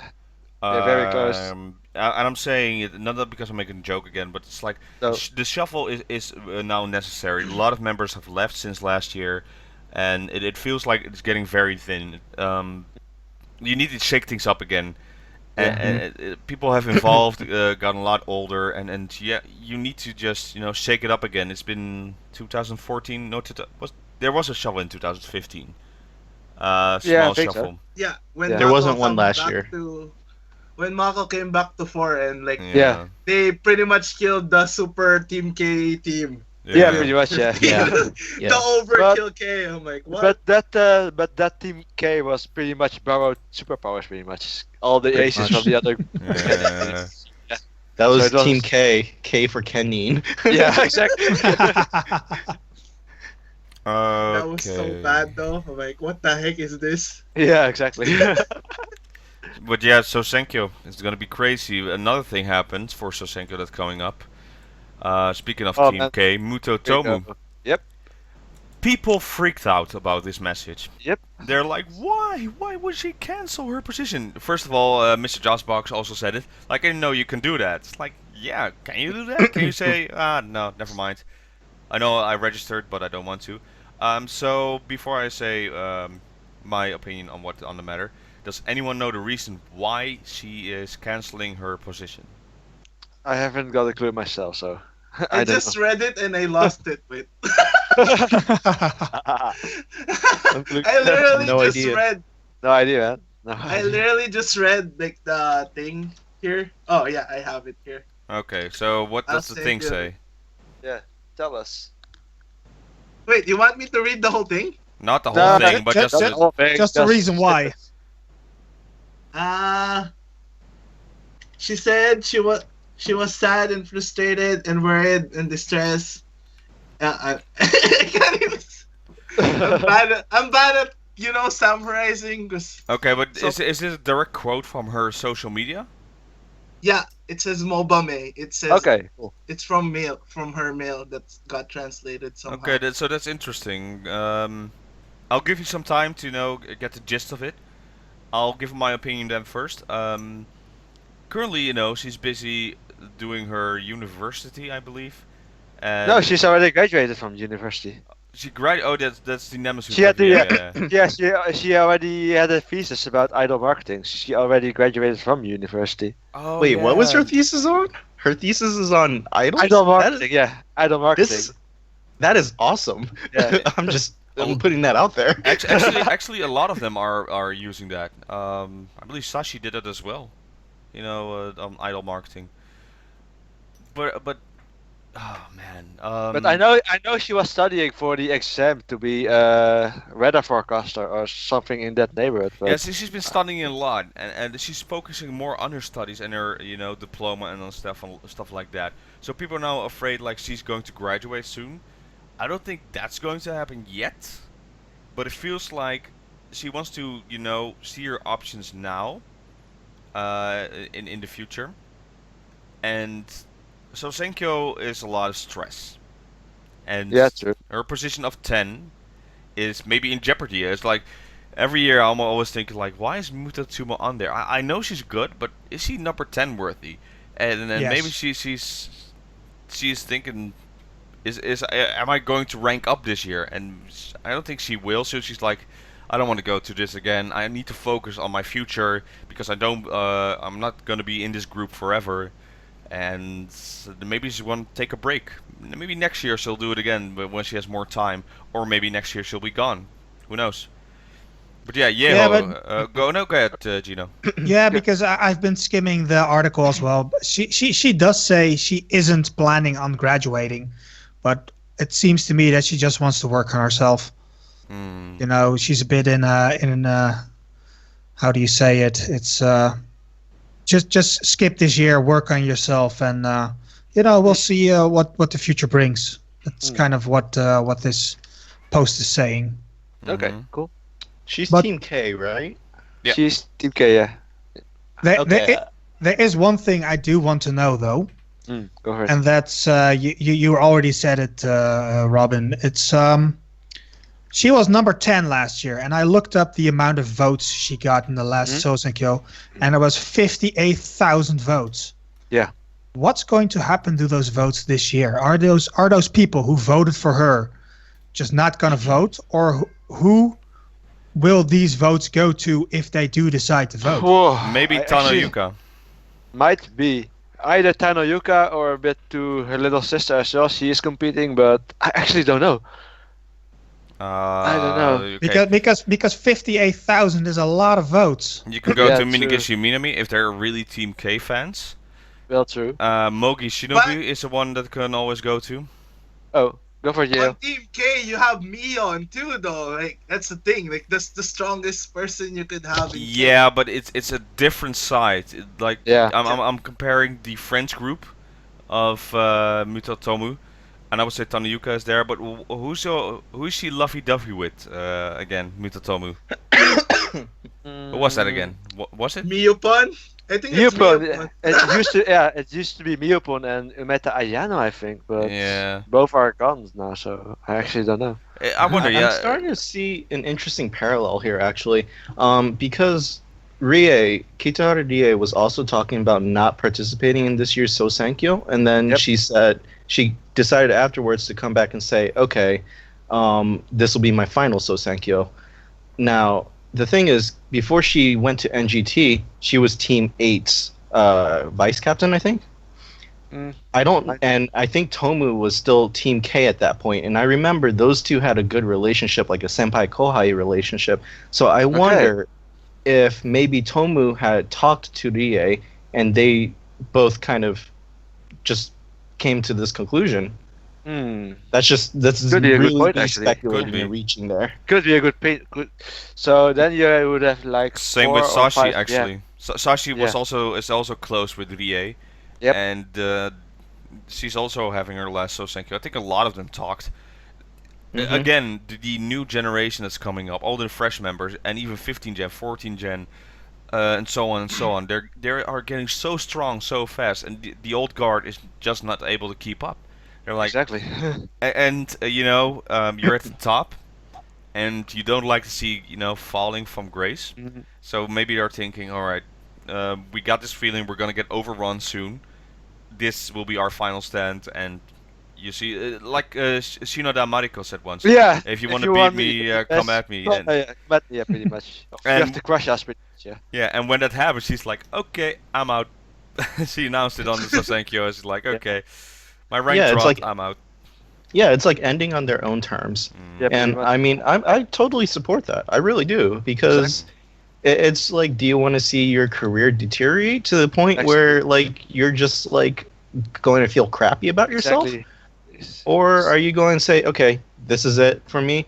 They're very close. And I'm saying it not because I'm making a joke again, but it's like No. the shuffle is now necessary. A lot of members have left since last year, and it feels like it's getting very thin. You need to shake things up again. And people have evolved, gotten a lot older, and yeah, you need to just shake it up again. It's been 2014. No, there was a shuffle in 2015. I Small think so. shuffle. Yeah, when Yeah. There Mako wasn't one come last back year. When Mako came back to 4 and like Yeah. they pretty much killed the Super Team K team. Yeah, pretty much. Yeah. Yeah. Yeah. The overkill K. I'm like, what? But that team K was pretty much borrowed superpowers, pretty much. All the Pretty aces much. from the other. Yeah. That was So it was- Team K for Kenin. Yeah, exactly. That was so Okay. bad though. I'm like, what the heck is this? Yeah, exactly. But yeah, Sosenkyo, it's gonna be crazy. Another thing happens for Sosenkyo that's coming up. Speaking of Oh, Team man. K, Muto Tomu. Yep. People freaked out about this message. Yep. They're like, why? Why would she cancel her position? First of all, Mr. Jossbox also said it. Like, I didn't know you can do that. It's like, yeah, can you do that? Can you say, no, never mind. I know I registered, but I don't want to. So before I say my opinion on the matter, does anyone know the reason why she is canceling her position? I haven't got a clue myself, so I don't just read it and I lost it. Wait. know. I literally No just idea. read. No idea, man. No I idea. literally just read like the thing here. Oh yeah, I have it here. Okay, so what I'll does the send thing you- say? Tell us. Wait, you want me to read the whole thing? Not the No, whole thing, but just- just just- the, whole thing, Just the reason why. She said she was sad and frustrated and worried and distressed. I can't even. I'm bad at summarizing because Okay, but So- is this a direct quote from her social media? yeah, it says Mobame. It says Okay, cool. it's from her mail that got translated somehow. Okay, so that's interesting. I'll give you some time to get the gist of it. I'll give my opinion then first. Currently, she's busy doing her university, I believe. And No, she's already graduated from university. she that's the Nemesis. She had the yeah. she already had a thesis about idol marketing. She already graduated from university. Oh, Wait, what was yeah. her thesis on? Her thesis is on idols. Idol That marketing, yeah, idol marketing. that is awesome. Yeah. I'm just I'm putting that out there. Actually, a lot of them are using that. I believe Sashi did it as well. You know, on idol marketing. But oh man. But I know she was studying for the exam to be a weather forecaster or something in that neighborhood. But Yeah, she's been studying a lot, and she's focusing more on her studies and her, diploma and on stuff like that. So people are now afraid like she's going to graduate soon. I don't think that's going to happen yet, but it feels like she wants to, see her options now, in the future. And so Senkyo is a lot of stress, and yeah, true. her position of 10 is maybe in jeopardy. It's like every year I'm always thinking like, why is Mutatsumo on there? I know she's good, but is she number 10 worthy? And then Yes. maybe she's thinking, am I going to rank up this year? And I don't think she will. So she's like, I don't want to go to this again. I need to focus on my future because I'm not gonna be in this group forever. And maybe she want to take a break. Maybe next year she'll do it again, but when she has more time, or maybe next year she'll be gone. Who knows? But yeah, go ahead, Gino. Yeah, because I've been skimming the article as well. But she does say she isn't planning on graduating, but it seems to me that she just wants to work on herself. Mm. You know, she's a bit in how do you say it? It's just skip this year, work on yourself, and we'll see what the future brings. That's kind of what this post is saying. Okay, Mhm. cool. She's But- Team K, right? Yeah. She's Team K, yeah. Okay. There is one thing I do want to know though, Go for it. and that's you already said it, Robin. It's she was number 10 last year, and I looked up the amount of votes she got in the last Sosenkyo, and it was 58,000 votes. Yeah. What's going to happen to those votes this year? Are those people who voted for her just not gonna vote, or who will these votes go to if they do decide to vote? Whoa, Maybe I actually- Tanoyuka. Might be either Tanoyuka or a bit to her little sister as well. She is competing, but I actually don't know. I don't know. Okay. Because 58,000 is a lot of votes. You can go Yeah, to true. Minigishi Minami if they're really Team K fans. Well, true. Mogi Shinobu is the one that can always go to. Oh, go for it, On Gio. Team K, you have Mion too, though. Like that's the thing. Like that's the strongest person you could have. In Yeah, but it's a different side. Like Yeah. I'm comparing the French group of Mutatomu, and I would say Tanuyuka is there. But who is she lovey-dovey with again? Mutatomu. Who was that again? What was it? Miyopon. I think it's Miyopon. Miyopon. It used to be Miyopon and Umeta Ayano, I think, but Yeah. both are gone now, so I actually don't know. I wonder. I'm Yeah. starting to see an interesting parallel here, actually, because Kitahara Rie was also talking about not participating in this year's Sosankyo, and then Yep. she said she decided afterwards to come back and say, okay, this will be my final Sosankyo. Now, the thing is, before she went to NGT, she was Team 8's vice captain, I think. And I think Tomu was still Team K at that point, and I remember those two had a good relationship, like a senpai kohai relationship. So I wonder if maybe Tomu had talked to Rie, and they both kind of just came to this conclusion. That's Could be a good really point, actually. speculating Could be. and reaching there. Could be a good. So then you would have like Same 4 with or Sashi 5 yeah. actually. Sashi was Yeah. is also close with Rie. Yep. And she's also having her last Sosenkyo. I think a lot of them talked. Mhm. Again, the new generation that's coming up, all the fresh members, and even 15 gen, 14 gen, and so on and so on. They are getting so strong so fast, and the old guard is just not able to keep up. They're like, Exactly. you're at the top, and you don't like to see, falling from grace. Mhm. So maybe they're thinking, all right, we got this feeling we're gonna get overrun soon. This will be our final stand, and you see, like Shinoda Mariko said once. Yeah. If you want to beat me, come at me. And, Yeah, pretty much. You And- have to crush us, pretty much. Yeah. yeah, and when that happens, she's like, okay, I'm out. She announced it on the Sosenkyo. She's like, okay, my rank Yeah, it's dropped, like- I'm out. Yeah, it's like ending on their own terms. Yeah, And pretty much. I mean, I totally support that. I really do because it's like, do you want to see your career deteriorate to the point where like you're just like going to feel crappy about yourself, Exactly. or are you going to say, okay, this is it for me?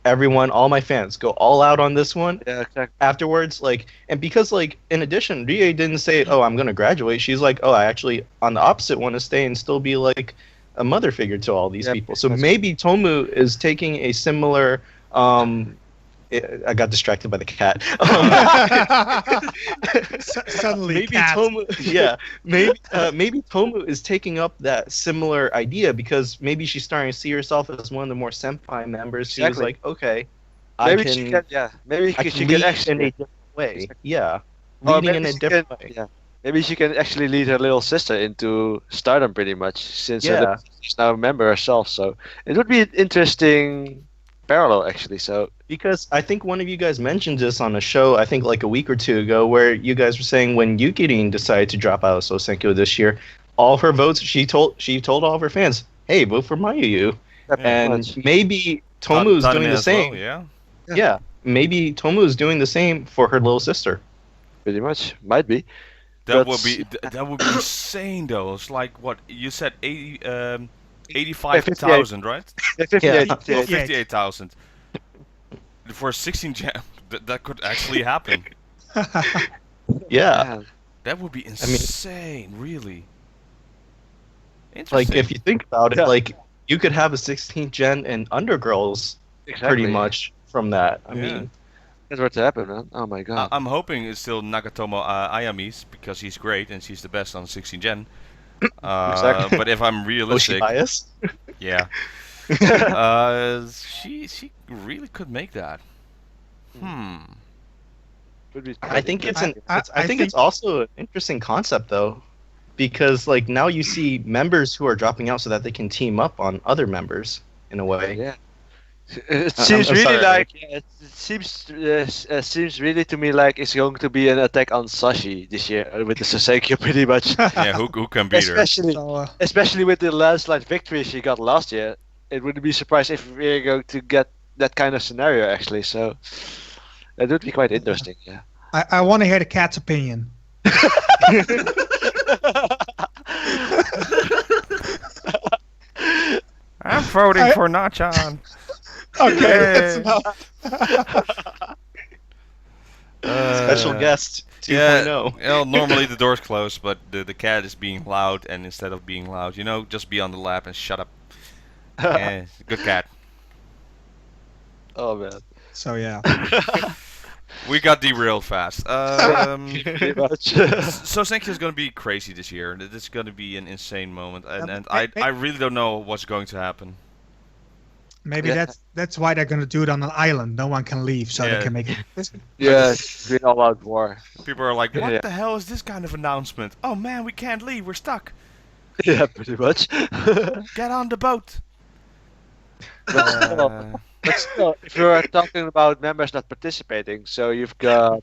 Everyone, all my fans, go all out on this one. Yeah, exactly. Afterwards, like, and because like in addition, Rie didn't say, oh, I'm gonna graduate. She's like, oh, I actually on the opposite want to stay and still be like a mother figure to all these Yeah, people. So that's- maybe Tomu is taking a similar. I got distracted by the cat. Suddenly, Maybe cat. Tomu, yeah, maybe Tomu is taking up that similar idea because maybe she's starting to see herself as one of the more senpai members. She was Exactly. like, okay, Maybe I can, she can. Yeah. Maybe I she can can lead in a actually. different way. Exactly. Yeah, Or leading maybe in a she different can- way. Yeah. Maybe she can actually lead her little sister into stardom, pretty much, since her Yeah. little sister's now a member herself. So it would be an interesting parallel, actually. So Because I think one of you guys mentioned this on a show, I think like a week or two ago, where you guys were saying when Yukirin decided to drop out of Sosenko this year, all her votes, she told all of her fans, hey, vote for Mayuyu. pretty And much. maybe Tomu's Tanime doing the as well, same. yeah. Yeah, maybe Tomu is doing the same for her little sister. Pretty much, might be. That But- would be that would be insane though. It's like what you said, 85,000, right? Yeah, 58, Yeah. 58. Oh, 58,000 for 16 jam. That could actually happen. Yeah, Yeah. That would be insane, really. like Interesting. if you think about it, Yeah. like you could have a 16 gen and Undergirls Exactly. pretty much from that. I Yeah. mean, That's what happened, man. Oh my god. I'm hoping it's still Nagatomo Ayami's because he's great and she's the best on 16 gen. Exactly. But if I'm oh, she realistic, biased? yeah, she really could make that. Would be I think it's an. I- It's, I, I think think- it's also an interesting concept though, because like now you see members who are dropping out so that they can team up on other members in a way. Yeah. It I'm seems really sorry, like it seems really to me like it's going to be an attack on Sashi this year with the Soseki pretty much. Yeah, who can beat her? especially So, especially with the landslide victory she got last year. It wouldn't be surprised if we're going to get that kind of scenario actually. So that would be quite interesting. Yeah. I want to hear the cat's opinion. I'm voting for Nachan. Okay, that's Yay. enough. Special guest oh. 2.0. Yeah, well, normally the door's closed, but the cat is being loud, and instead of being loud, just be on the lap and shut up. Yeah, good cat. Oh man. So yeah. We got derailed fast. Pretty much. So Senkyo is going to be crazy this year. This is going to be an insane moment, and I- I really don't know what's going to happen. Maybe Yeah. that's why they're gonna do it on an island. No one can leave, so Yeah. they can make it. Yeah, it's been all out war. People are like, what Yeah. the hell is this kind of announcement? Oh man, we can't leave. We're stuck. Yeah, pretty much. Get on the boat. But still, if you're talking about members not participating, so you've got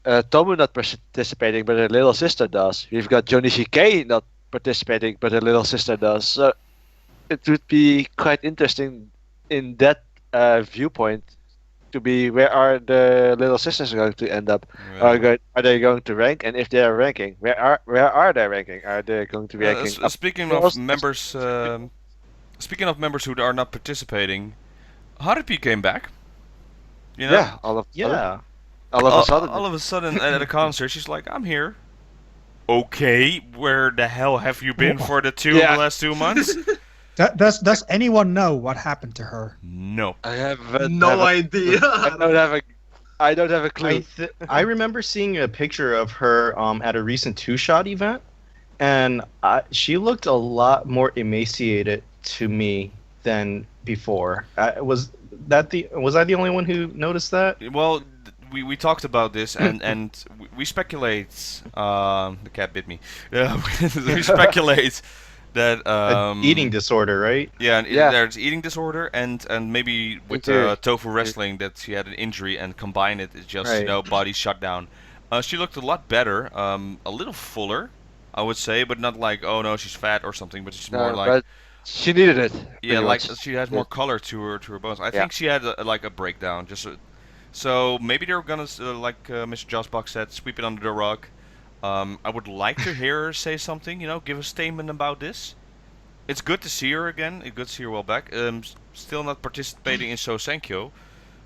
Tomu not participating, but her little sister does. You've got Jonichi K not participating, but her little sister does. So it would be quite interesting in that viewpoint to be where are the little sisters going to end up? Yeah. Are they going to rank? And if they are ranking, where are they ranking? Are they going to be ranking? Up? Speaking close? of members, speaking of members who are not participating, Harupi came back. You know? Yeah, all of Yeah. all of a sudden. All of a sudden at a concert, she's like, "I'm here." Okay, where the hell have you been for the Yeah. last 2 months? Does anyone know what happened to her? No. I have No idea. I don't have a clue. I remember seeing a picture of her at a recent two-shot event, and she looked a lot more emaciated to me than before. Was I the only one who noticed that? Well, we talked about this, and we speculate. The cat bit me. We speculate that Eating disorder, right? Yeah, and Yeah. there's eating disorder, and maybe with Indeed. tofu wrestling that she had an injury, and combine it's just Right. body shut down. She looked a lot better, a little fuller, I would say, but not like, oh no, she's fat or something, but it's more like, She needed it. Yeah, pretty like much. she has more color to her bones. I Yeah. think she had like a breakdown. So maybe they're gonna like Mr. Jossbach said, sweep it under the rug. I would like to hear her say something. Give a statement about this. It's good to see her again. It's good to see her well back. Still not participating in So Senkyo.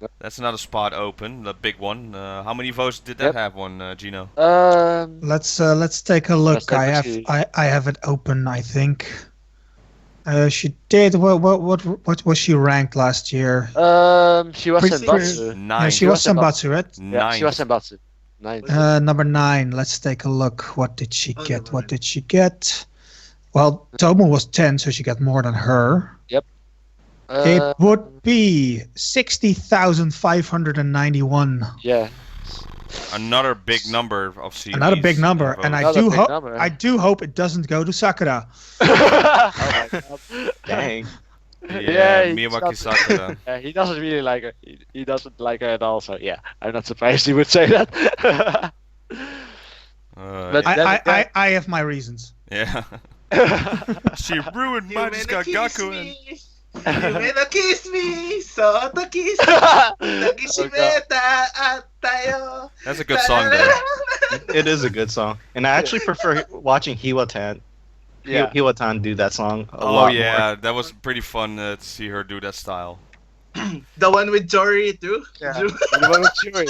Yep. That's another spot open, the big one. How many votes did that Yep. have, Gino? Let's take a look. take I a have see. I have it open. I think. She did. What was she ranked last year? She was Pretty- in Batsu. 9. Yeah, she was Senbatsu, right? Yeah, she was in Batsu. 9. Number 9. Let's take a look. What did she Oh, get? never What mind. did she get? Well, Tomu was 10, so she got more than her. It would be 60,591. Yeah. Another big number of CVs. Another big number, and I Another do big hope number. I do hope it doesn't go to Sakura. Oh my god. Dang. Yeah, he's Miyawaki not- Sakura. He doesn't really like her. He doesn't like her at all. So yeah, I'm not surprised he would say that. But- Yeah. I have my reasons. Yeah. She ruined You Magiska wanna kiss Gaku. me? You wanna kiss me? So to kiss me. Oh, God. Nagishimeta at tayo. That's a good song, though. It is a good song, and I actually prefer watching Hiwatan. Yeah. Hiwatan do that song a Oh lot yeah, more. that was pretty fun to see her do that style. The one with Jory too. Yeah. The one with Shuri,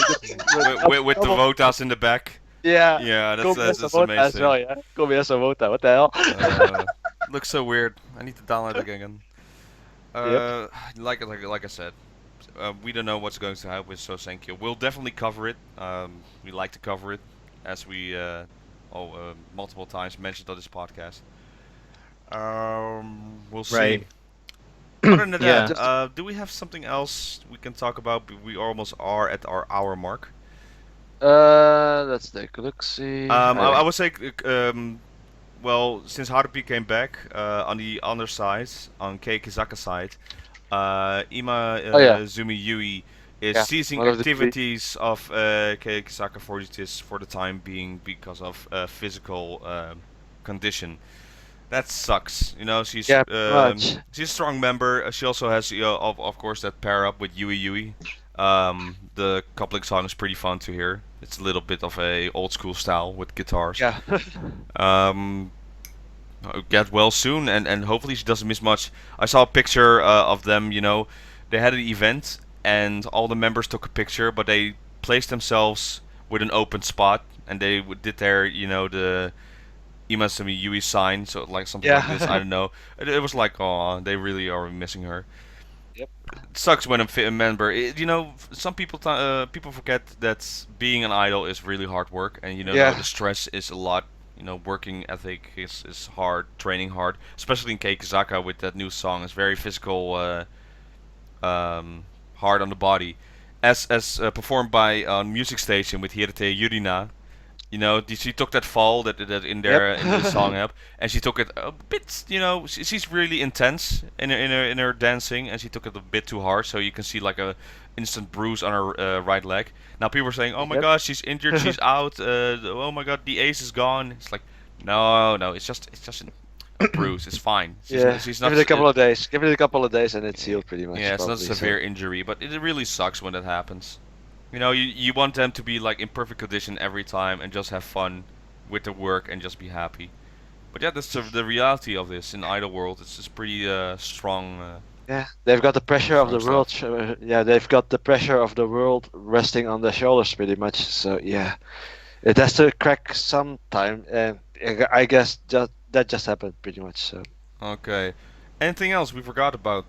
With the Votas in the back. Yeah. Yeah, Kobe that's has a Vota as amazing. well, yeah. Kobe has a Vota. What the hell? Looks so weird. I need to download it again. Like I said, we don't know what's going to happen with So Senkyo. We'll definitely cover it. We like to cover it, as we multiple times mentioned on this podcast. We'll see. Right. Other than that, Yeah. do we have something else we can talk about? We almost are at our hour mark. Let's take a look. See. I would say, well, since Harupi came back, on the other side, on Kei Kizaka's side, Ima Zumi Yui is Yeah, ceasing one of the three. activities of Kei Kisaka for the time being because of physical condition. That sucks. She's Yeah, pretty much. she's a strong member. She also has, of course, that pair up with Yui Yui. The coupling song is pretty fun to hear. It's a little bit of a old school style with guitars. Yeah. Get well soon, and hopefully she doesn't miss much. I saw a picture of them. They had an event, and all the members took a picture, but they placed themselves with an open spot, and they did their, the Imasumi Yui sign, so like something like Yeah. this. I don't know. It was like, oh, they really are missing her. Yep. It sucks when a member. Some people people forget that being an idol is really hard work, and Yeah. the stress is a lot. Working ethic is hard, training hard, especially in Kei Kizaka with that new song. It's very physical, hard on the body, as performed by Music Station with Hirete Yurina. She took that fall that in there in the song app, and she took it a bit. She's really intense in her dancing, and she took it a bit too hard. So you can see like a instant bruise on her right leg. Now people are saying, "Oh my Yep. gosh, she's injured, she's out. Oh my god, the ace is gone." It's like, no, it's just a bruise. It's fine. She's not. Give it a couple of days. Give it a couple of days, and it's healed pretty much. Yeah, it's not a probably, so- severe injury, but it really sucks when that happens. You want them to be like in perfect condition every time and just have fun with the work and just be happy. But yeah, that's the reality of this in idol world. It's just pretty strong. Yeah, they've got the pressure of the Strong world. Yeah, they've got the pressure of the world resting on their shoulders pretty much. So yeah, it has to crack sometime, and I guess that just happened pretty much. So Okay. Anything else we forgot about?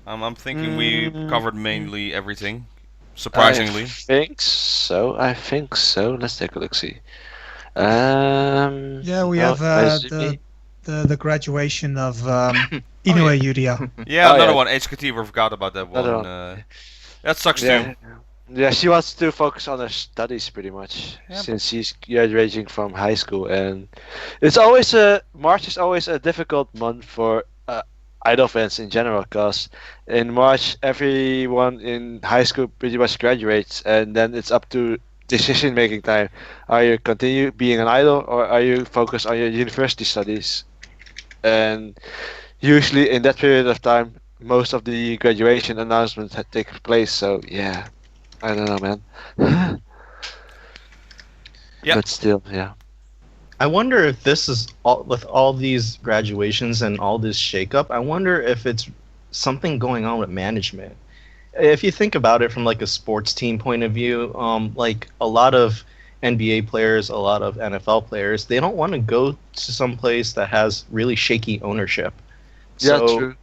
I'm thinking we covered mainly everything. Surprisingly. I think so. Let's take a look. See. Yeah, we have Izumi. the graduation of Inoue Yuria. Yeah, Oh, another yeah. one. HKT, we forgot about that one. Another That sucks Yeah. too. Yeah, she wants to focus on her studies pretty much Yeah, since she's graduating from high school, and it's always March is always a difficult month for idol fans in general, because in March everyone in high school pretty much graduates, and then it's up to decision making time. Are you continue being an idol, or are you focused on your university studies? And usually in that period of time, most of the graduation announcements had taken place. So yeah, I don't know, man. Yep. But still, yeah. I wonder if this is all with all these graduations and all this shakeup. I wonder if it's something going on with management. If you think about it from like a sports team point of view, like a lot of NBA players, a lot of NFL players, they don't want to go to some place that has really shaky ownership. Yeah, So true.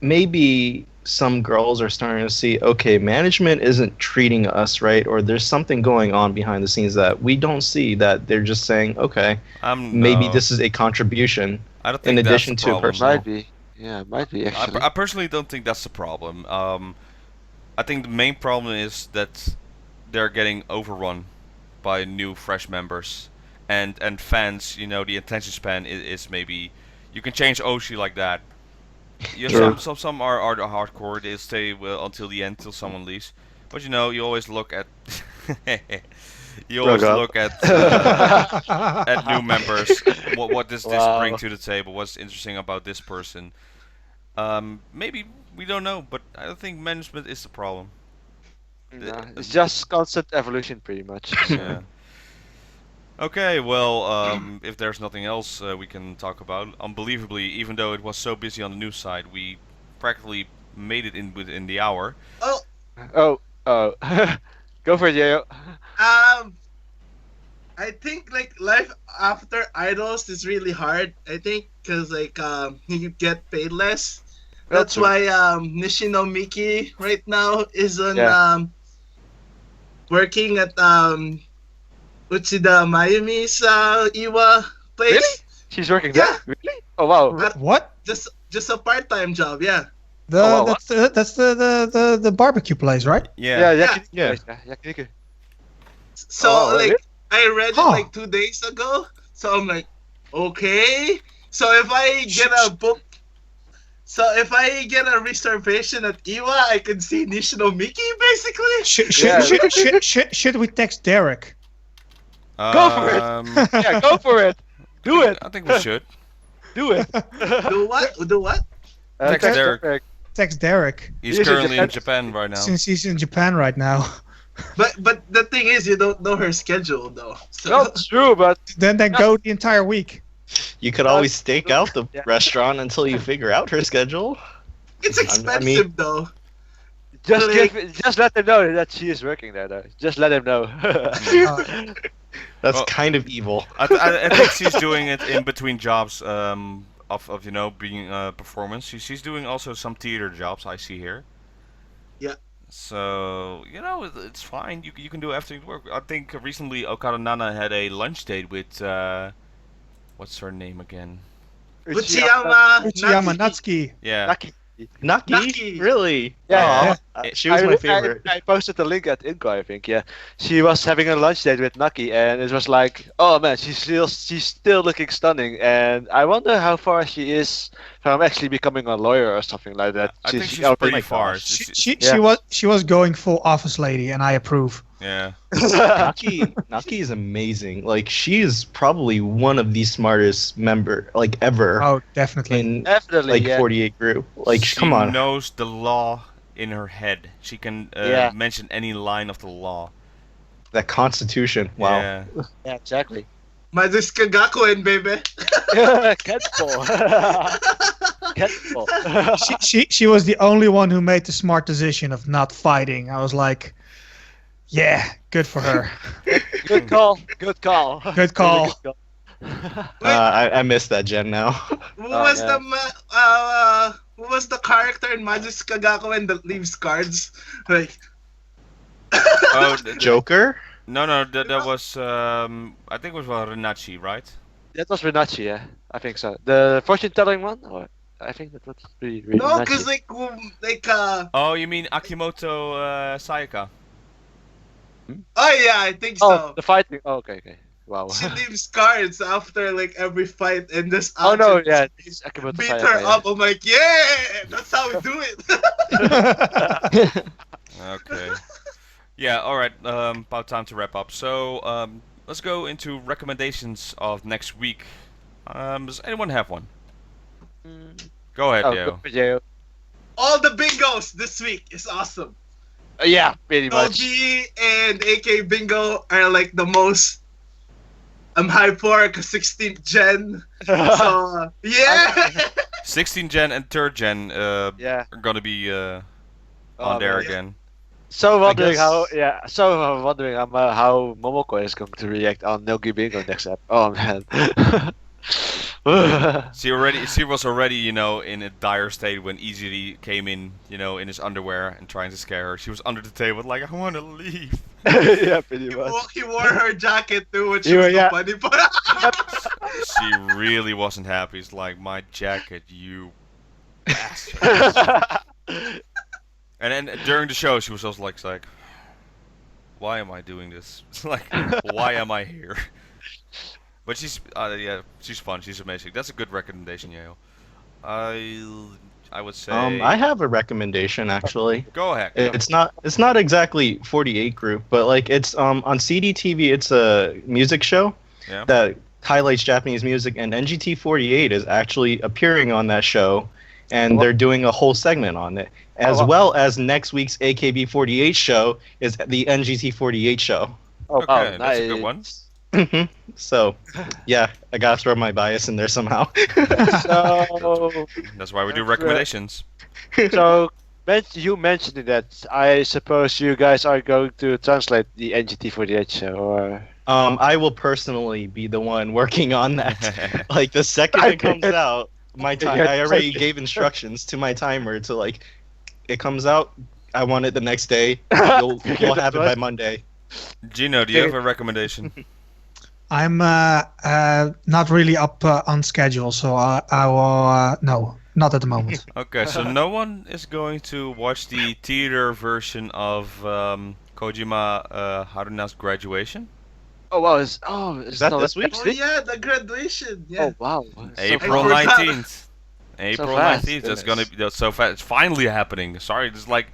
maybe some girls are starting to see, okay, management isn't treating us right, or there's something going on behind the scenes that we don't see, that they're just saying, okay, maybe No. this is a contribution I don't think in that's addition the to a problem. personal. Might be. Yeah, might be actually. I personally don't think that's the problem. I think the main problem is that they're getting overrun by new fresh members and fans. You know, the attention span is maybe you can change Oshi like that. Yeah, True. some are the hardcore. They stay until the end, till someone leaves. But you know, you always look at you always Broke up. look at new members. What does this bring Wow. to the table? What's interesting about this person? Maybe we don't know, but I don't think management is the problem. Nah, it's just constant evolution, pretty much. Yeah. Okay, well, if there's nothing else we can talk about, unbelievably, even though it was so busy on the news side, we practically made it in within the hour. Oh, Oh. Go for it, Yayo. I think like life after idols is really hard. I think because like you get paid less. That's true. why Nishino Miki right now is on Yeah. working at Uchida Mayumi's Iwa place. Really? She's working Yeah. there? Really? Oh wow. What? Just a part-time job, yeah. The Oh, wow, that's the barbecue place, right? Yeah. Yeah, Yeah. Yakiniku. So Oh, wow, like really? I read Huh. it like 2 days ago. So I'm like, okay. So if I get a book, so if I get a reservation at Iwa, I can see Nishino Miki basically. Should we text Derek? Go for it. Yeah, go for it. Do it. I think we should. Do it. Do what? Do what? Text Derek. Text Derek He's He's in currently in Japan. Japan right now. since he's in Japan right now. But the thing is, you don't know her schedule though. So Well, it's true, but Then go the entire week. You could always stake out the Yeah. restaurant until you figure out her schedule. it's I expensive mean- though. just let them know that she is working there, though. Just let them know. That's Well- kind of evil. I think she's doing it in between jobs of you know being performance. She's doing also some theater jobs I see here. Yeah. So you know it's fine. You can do after you work. I think recently Okada Nana had a lunch date with what's her name again? Uchiyama Uchiyama Natsuki. Natsuki. Yeah. Naki. Naki? Naki. Really? Yeah. Aw, she was my favorite. I posted the link at Inco, I think. Yeah, she was having a lunch date with Naki, and it was like, oh man, she's still looking stunning, and I wonder how far she is from actually becoming a lawyer or something like that. I think she's out pretty there- far. She was going full office lady, and I approve. Yeah. Naki is amazing. Like, she is probably one of the smartest like ever Oh, definitely. in Definitely, like yeah. 48 group. Like, she come on. knows the law in her head. She can Yeah. mention any line of the law. That constitution. Wow. Yeah. Yeah, exactly. Mazushika Gakuen, baby. Catball. Catball. She was the only one who made the smart decision of not fighting. I was like, yeah, good for her. Good call. Good call. Good call. I missed that gen now. Who was yeah. who was the character in Mazushika Gakuen that leaves cards? Like Oh, Joker? no, that was I think it was Renachi, right? That was Renachi, yeah. I think so. The fortune telling one? Or I think that was really no, Renachi. because like Oh, you mean Akimoto Sayaka? oh yeah, I think Oh, so. the fighting. Oh, okay. Wow. She leaves cards after like every fight and this Oh no, outfit yeah. It's Akimoto beat Sayaka, her yeah. up. I'm like, yeah, that's how we do it. Okay. Yeah, alright, about time to wrap up. So, let's go into recommendations of next week. Does anyone have one? Go ahead, Oh, Yo. good for you. All the bingos this week is awesome. Yeah, pretty much. OG and AK Bingo are like the most I'm hyped for because 16th gen. So yeah. 16 gen and 3rd gen Yeah. are gonna be Oh, on there man. again. So wondering guess- how, yeah. So wondering how Momoko is going to react on Nogi Bingo next ep. Oh man. She was already, you know, in a dire state when Easy came in, you know, in his underwear and trying to scare her. She was under the table like, I want to leave. Yeah, pretty He much. he wore her jacket too, which You was were- so yeah. funny. But She really wasn't happy. It's like, my jacket, you bastard. And then during the show, she was also like, why am I doing this? It's like, why am I here? But she's fun. She's amazing. That's a good recommendation, Yale. I would say. I have a recommendation actually. Go ahead. It's not exactly 48 group, but like it's on CDTV. It's a music show Yeah. that highlights Japanese music, and NGT48 is actually appearing on that show, and they're doing a whole segment on it, as well as next week's AKB48 show is the NGT48 show. Oh, Okay, wow, that's a good one. So, yeah, I gotta throw my bias in there somehow. So, That's why we do recommendations. so you mentioned that. I suppose you guys are going to translate the NGT48 show, or I will personally be the one working on that. Like the second it comes out, my time. I already gave instructions to my timer to like, it comes out. I want it the next day. You'll have it by Monday. Gino, do you have a recommendation? I'm not really up on schedule, so I will no, not at the moment. Okay, so no one is going to watch the theater version of Kojima Haruna's graduation? oh wow, is that no, this week? next oh yeah, the graduation. Yeah. Oh wow, April I forgot. 19th. April fast, 19th. That's goodness. gonna be so fast. It's finally happening. Sorry, it's like,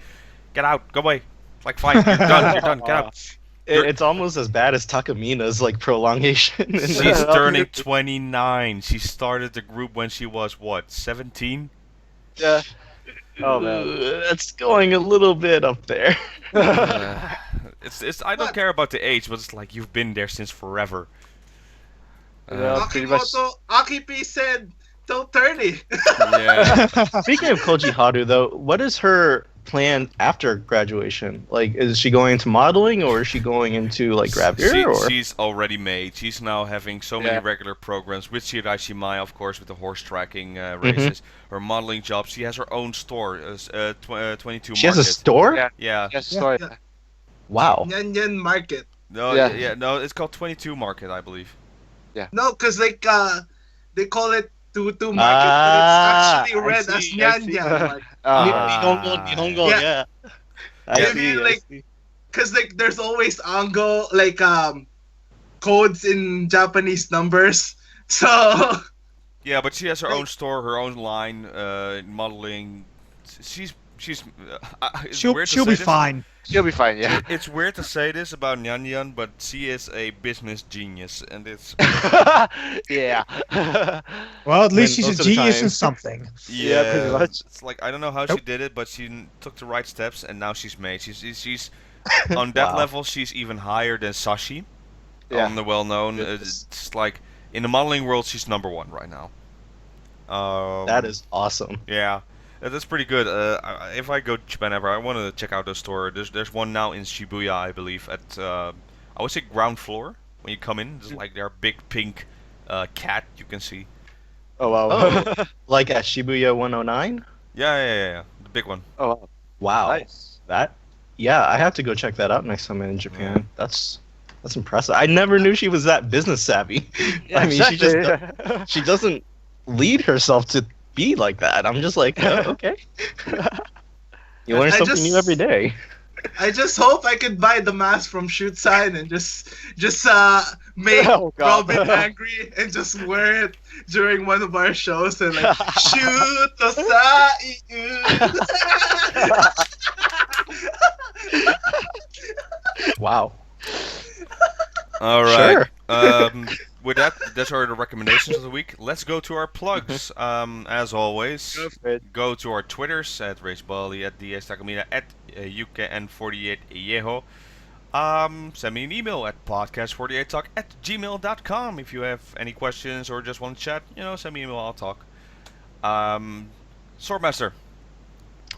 get out, go away. It's like, fine, you're done, you're done, get out. It's almost as bad as Takamina's like prolongation. She's turning 29. She started the group when she was what, 17? Yeah. Oh man. That's going a little bit up there. It's I don't care about the age, but it's like you've been there since forever. Yeah, pretty much. Akimoto Akipi said till 30. Yeah. Speaking of Koji Haru, though, what is her plan after graduation? Like, is she going into modeling, or is she going into like gravure? Or She's already made. She's now having so many Yeah. regular programs with Shiraishi Maya, of course, with the horse tracking races. Her modeling job. She has her own store, 22 she has a Market. store? Yeah. Yeah. Yes, sorry. Yeah. Wow. Nyan Nyan Market. No, Yeah. yeah, no, it's called 22 Market, I believe. No, because like they call it Tutu Market, Ah, but it's actually I read see, as I Nyan see. Nyan Market. Nihongo, Yeah. yeah. I Yeah. see, I Like- see. Because like there's always Ango like codes in Japanese numbers. So Yeah, but she has her own store, her own line, modeling. She's it's She'll weird to be say this. fine. She'll be fine. Yeah. It's weird to say this about Nyan Nyan, but she is a business genius, and it's Yeah. Well, at least When she's most a of the genius time- in something. Yeah, pretty much. It's like I don't know how she Nope. did it, but she took the right steps, and now she's made. She's on that Wow. level. She's even higher than Sashi Yeah. on the well-known. Goodness. It's like in the modeling world, she's #1 right now. That is awesome. Yeah, that's pretty good. If I go to Japan ever, I want to check out the store. There's one now in Shibuya, I believe, at I would say ground floor. When you come in, there's like their big pink cat you can see. Oh wow. Oh, like at Shibuya 109? Yeah, the big one. Oh wow. Wow. Nice. That, yeah, I have to go check that out next time I'm in Japan. That's impressive. I never knew she was that business savvy. I mean, exactly. she doesn't lead herself to be like that. I'm just like, oh, okay. You learn I something just- new every day. I just hope I could buy the mask from Shoot Sign and just make Oh, God. Robin angry and just wear it during one of our shows and like shoot Wow. All right. Sure. with that, those are the recommendations of the week. Let's go to our plugs. As always, Go for it. go to our Twitters at RaceBally, at DXTakamina, at UKN48Yeho. Send me an email at podcast48talk@gmail.com if you have any questions or just want to chat. Send me an email, I'll talk. Swordmaster,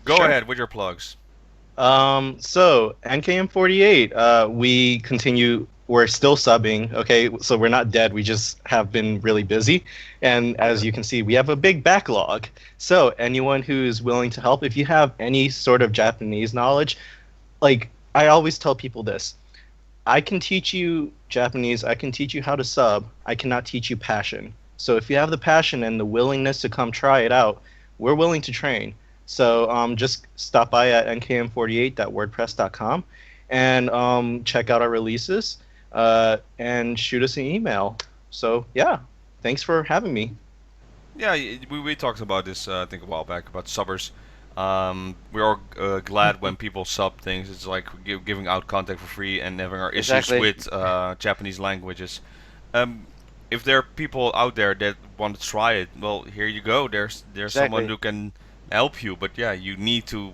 go Sure. ahead with your plugs. So NKM48, we continue. We're still subbing. Okay, so we're not dead. We just have been really busy, and as you can see, we have a big backlog. So anyone who's willing to help, if you have any sort of Japanese knowledge, like I always tell people this: I can teach you Japanese. I can teach you how to sub. I cannot teach you passion. So if you have the passion and the willingness to come try it out, we're willing to train. So just stop by at nkm48.wordpress.com and check out our releases and shoot us an email. So yeah, thanks for having me. Yeah, we talked about this I think a while back about subbers. We are glad when people sub things. It's like giving out content for free and having our Exactly. issues with Japanese languages. If there are people out there that want to try it, well, here you go. There's someone Exactly. who can help you, but yeah, you need to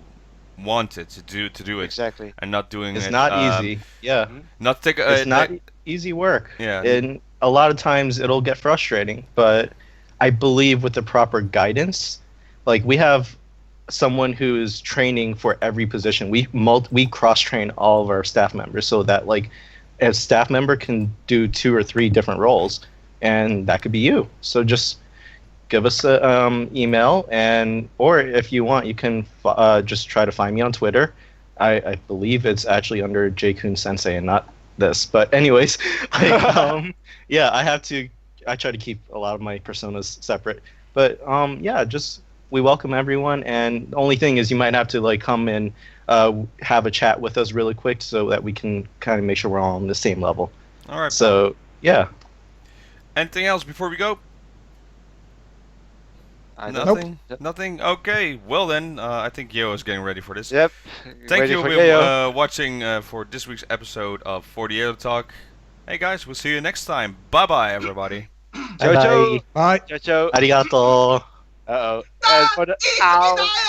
want it to do it, Exactly. and not doing It's it. not easy. Yeah, Not take. it's not easy work. Yeah. And a lot of times it'll get frustrating, but I believe with the proper guidance, like we have someone who is training for every position. We cross train all of our staff members so that like a staff member can do 2 or 3 different roles, and that could be you. So just give us a email, or if you want, you can just try to find me on Twitter. I believe it's actually under J-Kun Sensei and not this. But anyways, yeah, I try to keep a lot of my personas separate. But yeah, just we welcome everyone, and the only thing is you might have to like come and have a chat with us really quick so that we can kind of make sure we're all on the same level. All right. So yeah. Anything else before we go? Nothing. Nothing. Okay. Well then, I think Yo is getting ready for this. Yep. Thank Ready you for for Yayo. watching for this week's episode of 48 Talk. Hey guys, we'll see you next time. Bye bye, everybody. Ciao, ciao. Bye. Bye. Ciao, ciao. Arigato. Uh-oh. And for the... Ow.